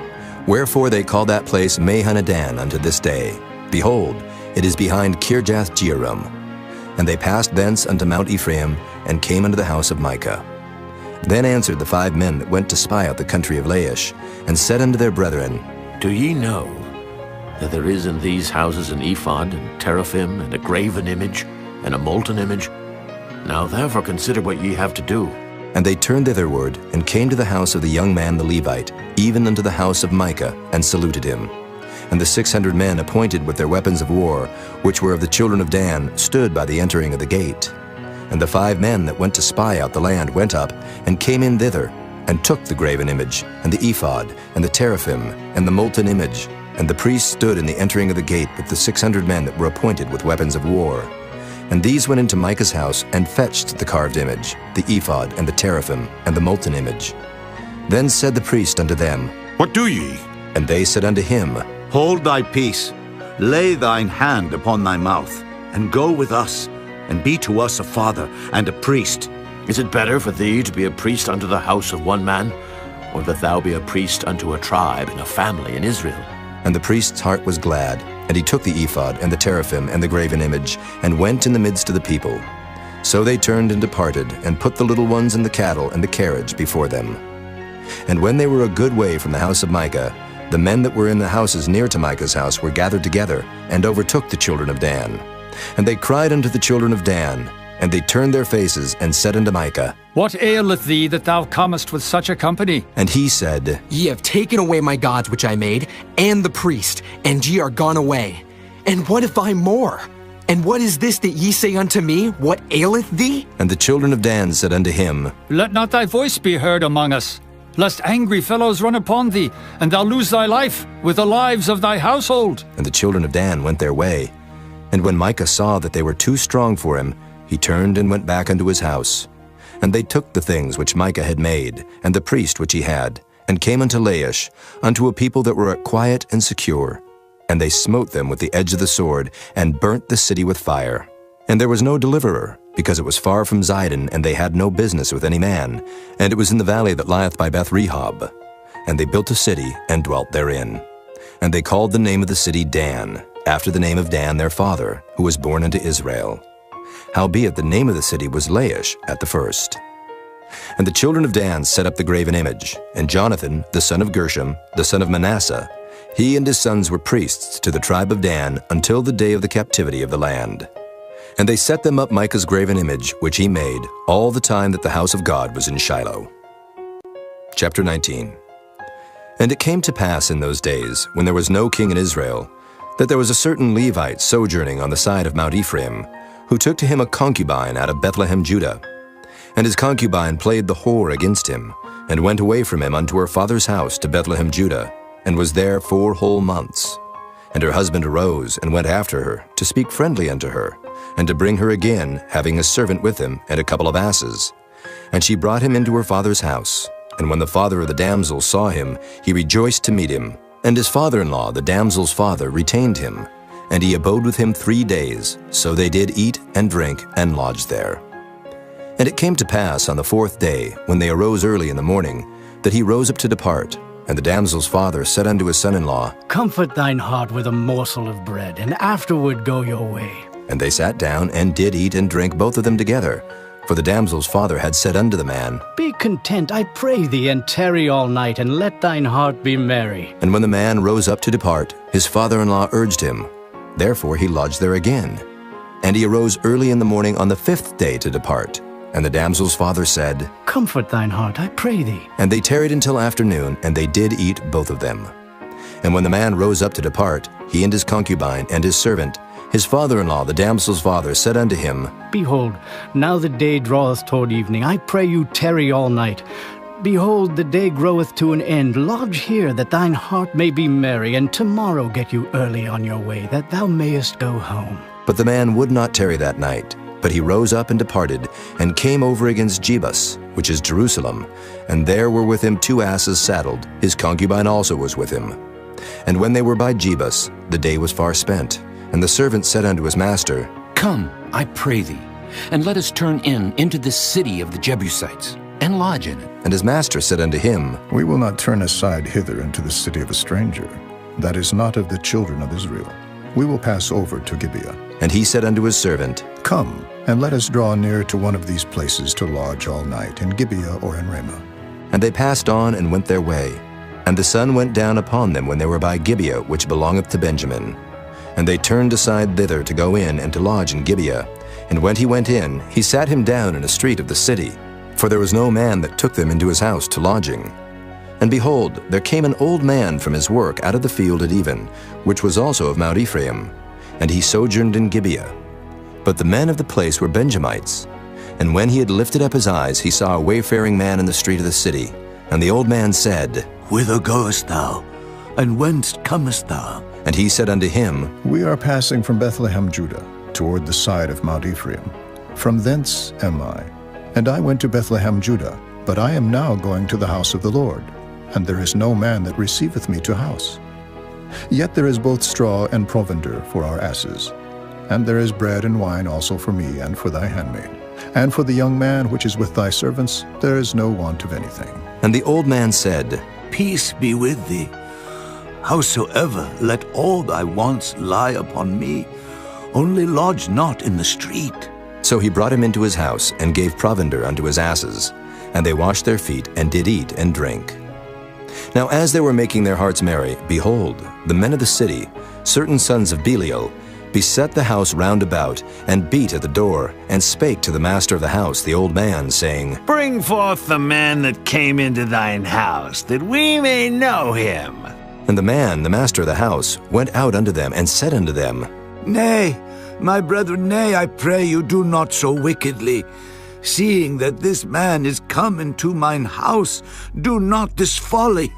Wherefore they call that place Mahanadan unto this day. Behold, it is behind Kirjath-jearim. And they passed thence unto Mount Ephraim, and came unto the house of Micah. Then answered the 5 men that went to spy out the country of Laish, and said unto their brethren, Do ye know that there is in these houses an ephod, and teraphim, and a graven image, and a molten image? Now therefore consider what ye have to do. And they turned thitherward, and came to the house of the young man the Levite, even unto the house of Micah, and saluted him. And the 600 men appointed with their weapons of war, which were of the children of Dan, stood by the entering of the gate. And the 5 men that went to spy out the land went up, and came in thither, and took the graven image, and the ephod, and the teraphim, and the molten image. And the priests stood in the entering of the gate with the 600 men that were appointed with weapons of war. And these went into Micah's house, and fetched the carved image, the ephod, and the teraphim, and the molten image. Then said the priest unto them, What do ye? And they said unto him, Hold thy peace, lay thine hand upon thy mouth, and go with us, and be to us a father and a priest. Is it better for thee to be a priest unto the house of one man, or that thou be a priest unto a tribe and a family in Israel? And the priest's heart was glad, and he took the ephod, and the teraphim, and the graven image, and went in the midst of the people. So they turned and departed, and put the little ones and the cattle and the carriage before them. And when they were a good way from the house of Micah, the men that were in the houses near to Micah's house were gathered together, and overtook the children of Dan. And they cried unto the children of Dan, and they turned their faces, and said unto Micah, What aileth thee that thou comest with such a company? And he said, Ye have taken away my gods which I made, and the priest, and ye are gone away. And what if I more? And what is this that ye say unto me? What aileth thee? And the children of Dan said unto him, Let not thy voice be heard among us, lest angry fellows run upon thee, and thou lose thy life with the lives of thy household. And the children of Dan went their way. And when Micah saw that they were too strong for him, he turned and went back unto his house. And they took the things which Micah had made, and the priest which he had, and came unto Laish, unto a people that were quiet and secure. And they smote them with the edge of the sword, and burnt the city with fire. And there was no deliverer, because it was far from Zidon, and they had no business with any man. And it was in the valley that lieth by Beth-rehob. And they built a city, and dwelt therein. And they called the name of the city Dan, after the name of Dan their father, who was born unto Israel. Howbeit the name of the city was Laish at the first. And the children of Dan set up the graven image, and Jonathan, the son of Gershom, the son of Manasseh, he and his sons were priests to the tribe of Dan until the day of the captivity of the land. And they set them up Micah's graven image, which he made, all the time that the house of God was in Shiloh. Chapter 19. And it came to pass in those days, when there was no king in Israel, that there was a certain Levite sojourning on the side of Mount Ephraim, who took to him a concubine out of Bethlehem, Judah. And his concubine played the whore against him, and went away from him unto her father's house to Bethlehem, Judah, and was there 4 whole months. And her husband arose, and went after her, to speak friendly unto her, and to bring her again, having a servant with him, and a couple of asses. And she brought him into her father's house. And when the father of the damsel saw him, he rejoiced to meet him. And his father-in-law, the damsel's father, retained him. And he abode with him 3 days. So they did eat and drink, and lodged there. And it came to pass on the 4th day, when they arose early in the morning, that he rose up to depart. And the damsel's father said unto his son-in-law, Comfort thine heart with a morsel of bread, and afterward go your way. And they sat down, and did eat and drink both of them together. For the damsel's father had said unto the man, Be content, I pray thee, and tarry all night, and let thine heart be merry. And when the man rose up to depart, his father-in-law urged him. Therefore he lodged there again. And he arose early in the morning on the 5th day to depart. And the damsel's father said, Comfort thine heart, I pray thee. And they tarried until afternoon, and they did eat both of them. And when the man rose up to depart, he and his concubine and his servant, his father-in-law, the damsel's father, said unto him, Behold, now the day draweth toward evening. I pray you tarry all night. Behold, the day groweth to an end. Lodge here, that thine heart may be merry, and tomorrow get you early on your way, that thou mayest go home. But the man would not tarry that night, but he rose up and departed, and came over against Jebus, which is Jerusalem. And there were with him 2 asses saddled. His concubine also was with him. And when they were by Jebus, the day was far spent. And the servant said unto his master, Come, I pray thee, and let us turn into this city of the Jebusites, and lodge in it. And his master said unto him, We will not turn aside hither into the city of a stranger, that is not of the children of Israel. We will pass over to Gibeah. And he said unto his servant, Come, and let us draw near to one of these places to lodge all night, in Gibeah or in Ramah. And they passed on and went their way. And the sun went down upon them when they were by Gibeah, which belongeth to Benjamin. And they turned aside thither to go in and to lodge in Gibeah. And when he went in, he sat him down in a street of the city. for there was no man that took them into his house to lodging. And behold, there came an old man from his work out of the field at even, which was also of Mount Ephraim, and he sojourned in Gibeah. But the men of the place were Benjamites. And when he had lifted up his eyes, he saw a wayfaring man in the street of the city. And the old man said, Whither goest thou? And whence comest thou? And he said unto him, We are passing from Bethlehem, Judah, toward the side of Mount Ephraim. From thence am I. And I went to Bethlehem, Judah, but I am now going to the house of the Lord, and there is no man that receiveth me to house. Yet there is both straw and provender for our asses, and there is bread and wine also for me and for thy handmaid. And for the young man which is with thy servants, there is no want of anything. And the old man said, Peace be with thee. Howsoever, let all thy wants lie upon me, only lodge not in the street. So he brought him into his house, and gave provender unto his asses. And they washed their feet, and did eat and drink. Now as they were making their hearts merry, behold, the men of the city, certain sons of Belial, beset the house round about, and beat at the door, and spake to the master of the house, the old man, saying, Bring forth the man that came into thine house, that we may know him. And the man, the master of the house, went out unto them, and said unto them, Nay, my brethren, nay, I pray you, do not so wickedly. Seeing that this man is come into mine house, do not this folly.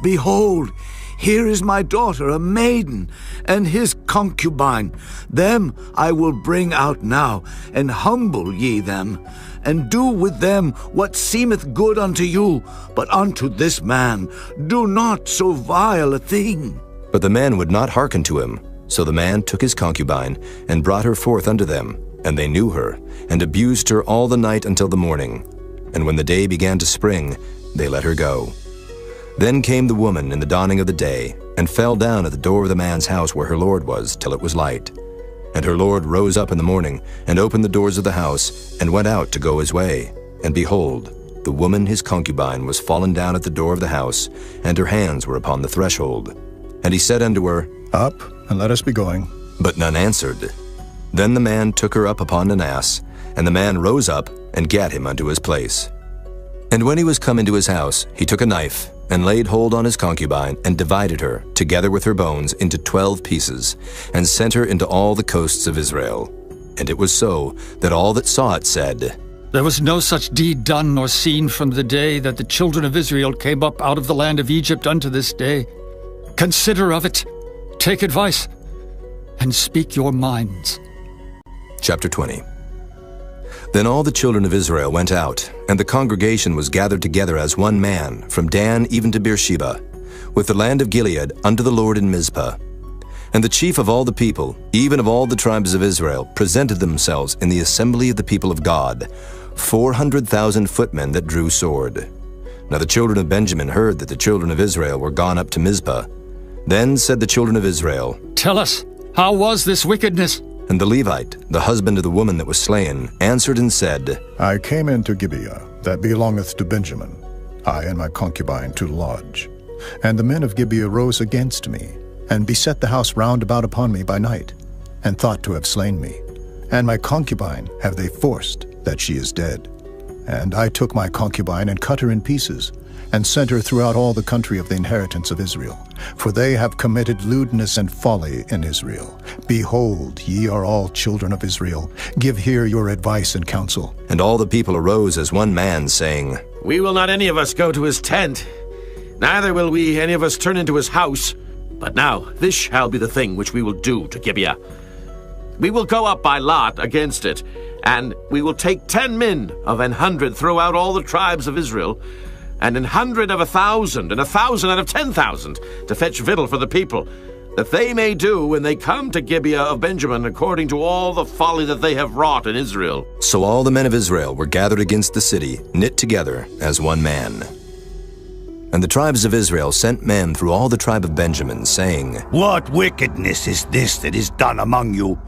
Behold, here is my daughter, a maiden, and his concubine. Them I will bring out now, and humble ye them, and do with them what seemeth good unto you. But unto this man do not so vile a thing. But the man would not hearken to him. So the man took his concubine, and brought her forth unto them. And they knew her, and abused her all the night until the morning. And when the day began to spring, they let her go. Then came the woman in the dawning of the day, and fell down at the door of the man's house where her lord was, till it was light. And her lord rose up in the morning, and opened the doors of the house, and went out to go his way. And behold, the woman his concubine was fallen down at the door of the house, and her hands were upon the threshold. And he said unto her, Up, and let us be going. But none answered. Then the man took her up upon an ass, and the man rose up, and gat him unto his place. And when he was come into his house, he took a knife, and laid hold on his concubine, and divided her, together with her bones, into 12 pieces, and sent her into all the coasts of Israel. And it was so, that all that saw it said, There was no such deed done nor seen from the day that the children of Israel came up out of the land of Egypt unto this day. Consider of it, take advice, and speak your minds. Chapter 20. Then all the children of Israel went out, and the congregation was gathered together as one man, from Dan even to Beersheba, with the land of Gilead unto the Lord in Mizpah. And the chief of all the people, even of all the tribes of Israel, presented themselves in the assembly of the people of God, 400,000 footmen that drew sword. Now the children of Benjamin heard that the children of Israel were gone up to Mizpah. Then said the children of Israel, Tell us, how was this wickedness? And the Levite, the husband of the woman that was slain, answered and said, I came into Gibeah, that belongeth to Benjamin, I and my concubine to lodge. And the men of Gibeah rose against me, and beset the house round about upon me by night, and thought to have slain me. And my concubine have they forced, that she is dead. And I took my concubine, and cut her in pieces, and sent her throughout all the country of the inheritance of Israel. For they have committed lewdness and folly in Israel. Behold, ye are all children of Israel. Give here your advice and counsel. And all the people arose as one man, saying, We will not any of us go to his tent, neither will we any of us turn into his house. But now this shall be the thing which we will do to Gibeah. We will go up by lot against it, and we will take 10 men of 100 throughout all the tribes of Israel, and 100 of 1,000, and 1,000 out of 10,000, to fetch victual for the people, that they may do when they come to Gibeah of Benjamin according to all the folly that they have wrought in Israel. So all the men of Israel were gathered against the city, knit together as one man. And the tribes of Israel sent men through all the tribe of Benjamin, saying, What wickedness is this that is done among you?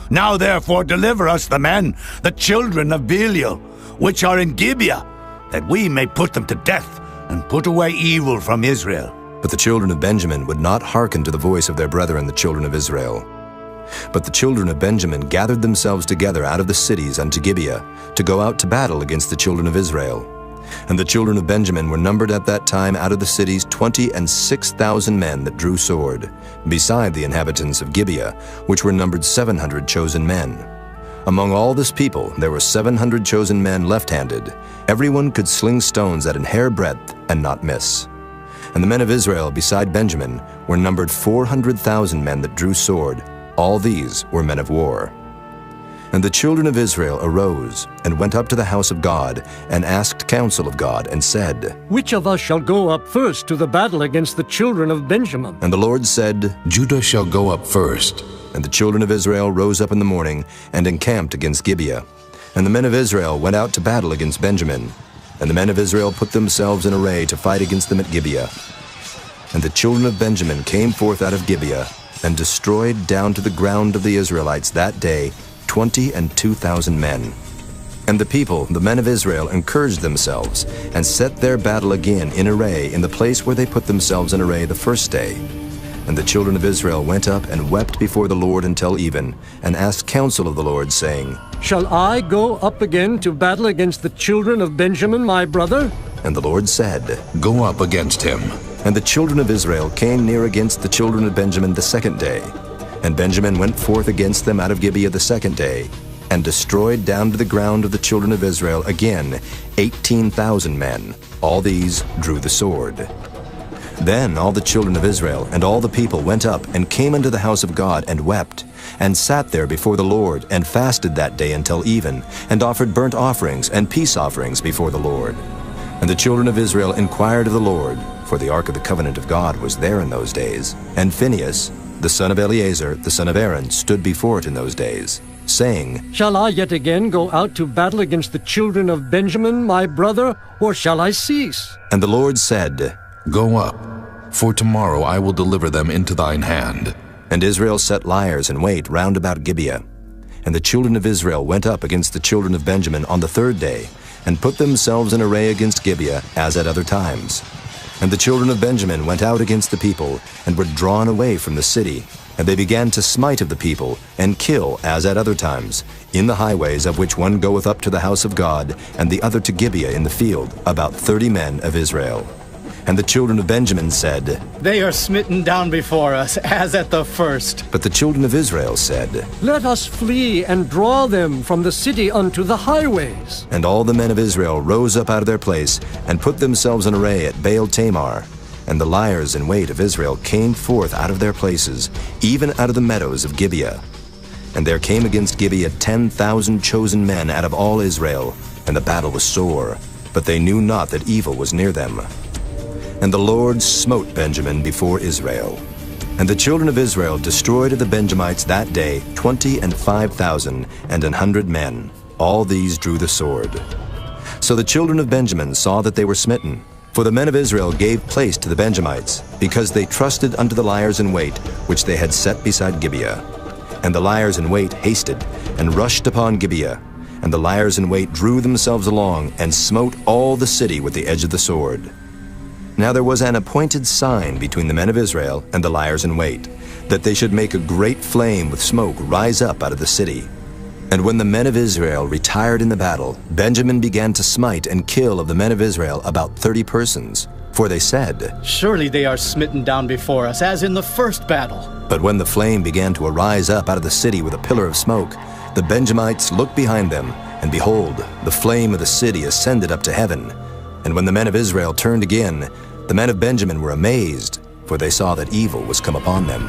Now therefore deliver us the men, the children of Belial, which are in Gibeah, that we may put them to death, and put away evil from Israel. But the children of Benjamin would not hearken to the voice of their brethren the children of Israel. But the children of Benjamin gathered themselves together out of the cities unto Gibeah, to go out to battle against the children of Israel. And the children of Benjamin were numbered at that time out of the cities 26,000 men that drew sword, beside the inhabitants of Gibeah, which were numbered 700 chosen men. Among all this people there were 700 chosen men left-handed. Everyone could sling stones at an hair breadth and not miss. And the men of Israel beside Benjamin were numbered 400,000 men that drew sword. All these were men of war. And the children of Israel arose and went up to the house of God and asked counsel of God and said, Which of us shall go up first to the battle against the children of Benjamin? And the Lord said, Judah shall go up first. And the children of Israel rose up in the morning and encamped against Gibeah. And the men of Israel went out to battle against Benjamin. And the men of Israel put themselves in array to fight against them at Gibeah. And the children of Benjamin came forth out of Gibeah and destroyed down to the ground of the Israelites that day 22,000 men. And the people, the men of Israel, encouraged themselves and set their battle again in array in the place where they put themselves in array the first day. And the children of Israel went up and wept before the Lord until even, and asked counsel of the Lord, saying, Shall I go up again to battle against the children of Benjamin, my brother? And the Lord said, Go up against him. And the children of Israel came near against the children of Benjamin the second day. And Benjamin went forth against them out of Gibeah the second day, and destroyed down to the ground of the children of Israel again 18,000 men. All these drew the sword. Then all the children of Israel and all the people went up and came unto the house of God and wept, and sat there before the Lord, and fasted that day until even, and offered burnt offerings and peace offerings before the Lord. And the children of Israel inquired of the Lord, for the ark of the covenant of God was there in those days. And Phinehas, the son of Eleazar, the son of Aaron, stood before it in those days, saying, Shall I yet again go out to battle against the children of Benjamin, my brother, or shall I cease? And the Lord said, Go up, for tomorrow I will deliver them into thine hand. And Israel set liers in wait round about Gibeah. And the children of Israel went up against the children of Benjamin on the third day, and put themselves in array against Gibeah, as at other times. And the children of Benjamin went out against the people, and were drawn away from the city. And they began to smite of the people, and kill, as at other times, in the highways, of which one goeth up to the house of God, and the other to Gibeah in the field, about 30 men of Israel. And the children of Benjamin said, They are smitten down before us, as at the first. But the children of Israel said, Let us flee and draw them from the city unto the highways. And all the men of Israel rose up out of their place, and put themselves in array at Baal Tamar. And the liers in wait of Israel came forth out of their places, even out of the meadows of Gibeah. And there came against Gibeah 10,000 chosen men out of all Israel, and the battle was sore, but they knew not that evil was near them. And the Lord smote Benjamin before Israel. And the children of Israel destroyed of the Benjamites that day 25,000 and 100 men. All these drew the sword. So the children of Benjamin saw that they were smitten. For the men of Israel gave place to the Benjamites, because they trusted unto the liers in wait, which they had set beside Gibeah. And the liers in wait hasted, and rushed upon Gibeah. And the liers in wait drew themselves along, and smote all the city with the edge of the sword. Now there was an appointed sign between the men of Israel and the liers in wait, that they should make a great flame with smoke rise up out of the city. And when the men of Israel retired in the battle, Benjamin began to smite and kill of the men of Israel about 30 persons. For they said, Surely they are smitten down before us, as in the first battle. But when the flame began to arise up out of the city with a pillar of smoke, the Benjamites looked behind them, and behold, the flame of the city ascended up to heaven. And when the men of Israel turned again, the men of Benjamin were amazed, for they saw that evil was come upon them.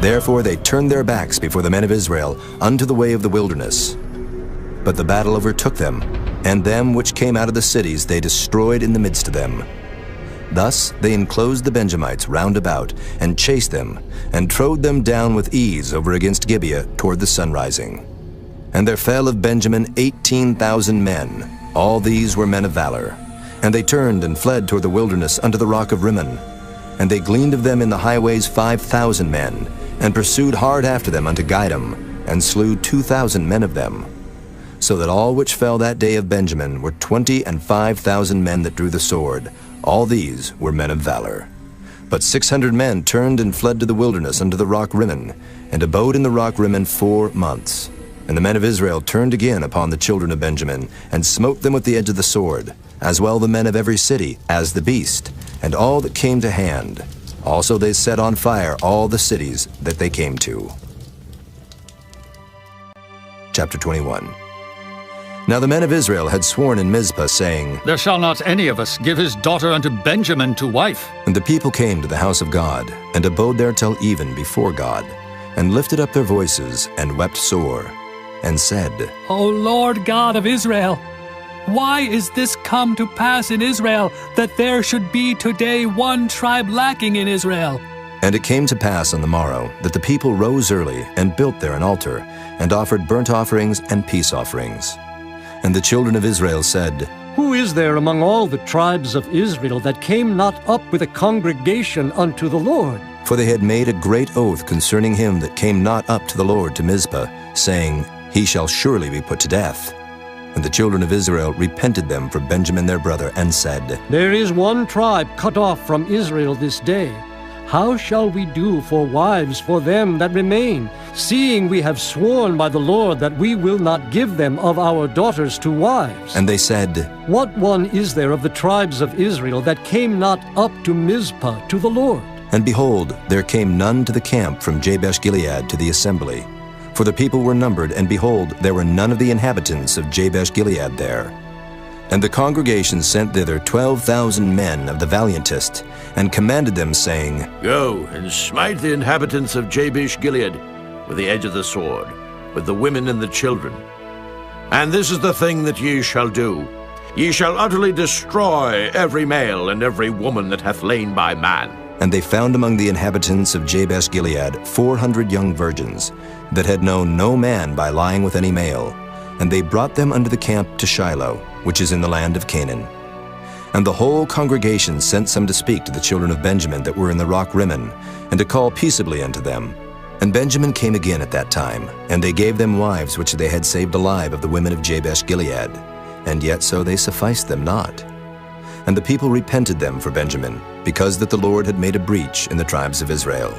Therefore they turned their backs before the men of Israel unto the way of the wilderness. But the battle overtook them, and them which came out of the cities they destroyed in the midst of them. Thus they enclosed the Benjamites round about, and chased them, and trode them down with ease over against Gibeah toward the sunrising. And there fell of Benjamin 18,000 men. All these were men of valor. And they turned and fled toward the wilderness unto the rock of Rimmon. And they gleaned of them in the highways 5,000 men, and pursued hard after them unto Gidom, and slew 2,000 men of them. So that all which fell that day of Benjamin were 25,000 men that drew the sword. All these were men of valor. But 600 men turned and fled to the wilderness unto the rock Rimmon, and abode in the rock Rimmon 4 months. And the men of Israel turned again upon the children of Benjamin, and smote them with the edge of the sword, as well the men of every city, as the beast, and all that came to hand. Also they set on fire all the cities that they came to. Chapter 21. Now the men of Israel had sworn in Mizpah, saying, There shall not any of us give his daughter unto Benjamin to wife. And the people came to the house of God, and abode there till even before God, and lifted up their voices, and wept sore, and said, O Lord God of Israel, why is this come to pass in Israel, that there should be today one tribe lacking in Israel? And it came to pass on the morrow, that the people rose early, and built there an altar, and offered burnt offerings and peace offerings. And the children of Israel said, Who is there among all the tribes of Israel that came not up with a congregation unto the Lord? For they had made a great oath concerning him that came not up to the Lord to Mizpah, saying, He shall surely be put to death. And the children of Israel repented them for Benjamin their brother, and said, There is one tribe cut off from Israel this day. How shall we do for wives for them that remain, seeing we have sworn by the Lord that we will not give them of our daughters to wives? And they said, What one is there of the tribes of Israel that came not up to Mizpah to the Lord? And behold, there came none to the camp from Jabesh-Gilead to the assembly. For the people were numbered, and behold, there were none of the inhabitants of Jabesh-Gilead there. And the congregation sent thither 12,000 men of the valiantest, and commanded them, saying, Go and smite the inhabitants of Jabesh-Gilead with the edge of the sword, with the women and the children. And this is the thing that ye shall do. Ye shall utterly destroy every male and every woman that hath lain by man. And they found among the inhabitants of Jabesh-Gilead 400 young virgins, that had known no man by lying with any male. And they brought them unto the camp to Shiloh, which is in the land of Canaan. And the whole congregation sent some to speak to the children of Benjamin that were in the rock Rimmon, and to call peaceably unto them. And Benjamin came again at that time, and they gave them wives which they had saved alive of the women of Jabesh-Gilead, and yet so they sufficed them not. And the people repented them for Benjamin, because that the Lord had made a breach in the tribes of Israel.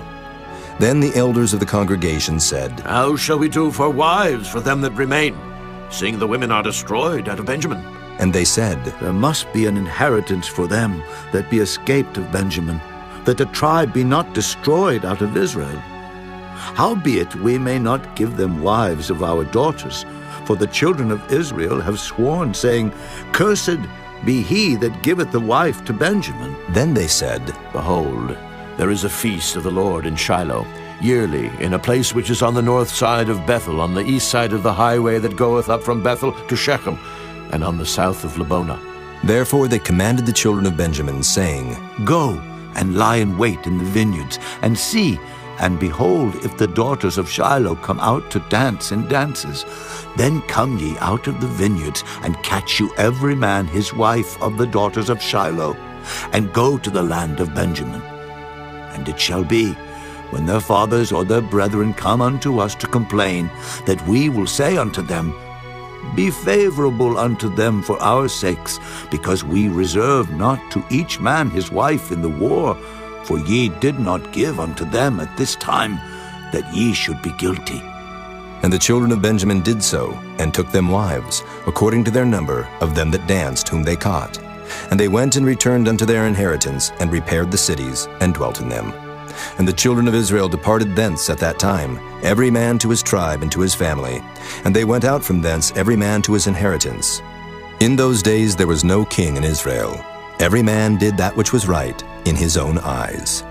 Then the elders of the congregation said, How shall we do for wives for them that remain, seeing the women are destroyed out of Benjamin? And they said, There must be an inheritance for them that be escaped of Benjamin, that the tribe be not destroyed out of Israel. Howbeit we may not give them wives of our daughters, for the children of Israel have sworn, saying, Cursed be he that giveth the wife to Benjamin. Then they said, Behold, there is a feast of the Lord in Shiloh, yearly, in a place which is on the north side of Bethel, on the east side of the highway that goeth up from Bethel to Shechem, and on the south of Lebonah. Therefore they commanded the children of Benjamin, saying, Go and lie in wait in the vineyards, and see, and behold, if the daughters of Shiloh come out to dance in dances, then come ye out of the vineyards, and catch you every man his wife of the daughters of Shiloh, and go to the land of Benjamin. And it shall be, when their fathers or their brethren come unto us to complain, that we will say unto them, Be favorable unto them for our sakes, because we reserve not to each man his wife in the war, for ye did not give unto them at this time, that ye should be guilty. And the children of Benjamin did so, and took them wives, according to their number of them that danced whom they caught. And they went and returned unto their inheritance, and repaired the cities, and dwelt in them. And the children of Israel departed thence at that time, every man to his tribe and to his family. And they went out from thence every man to his inheritance. In those days there was no king in Israel. Every man did that which was right in his own eyes.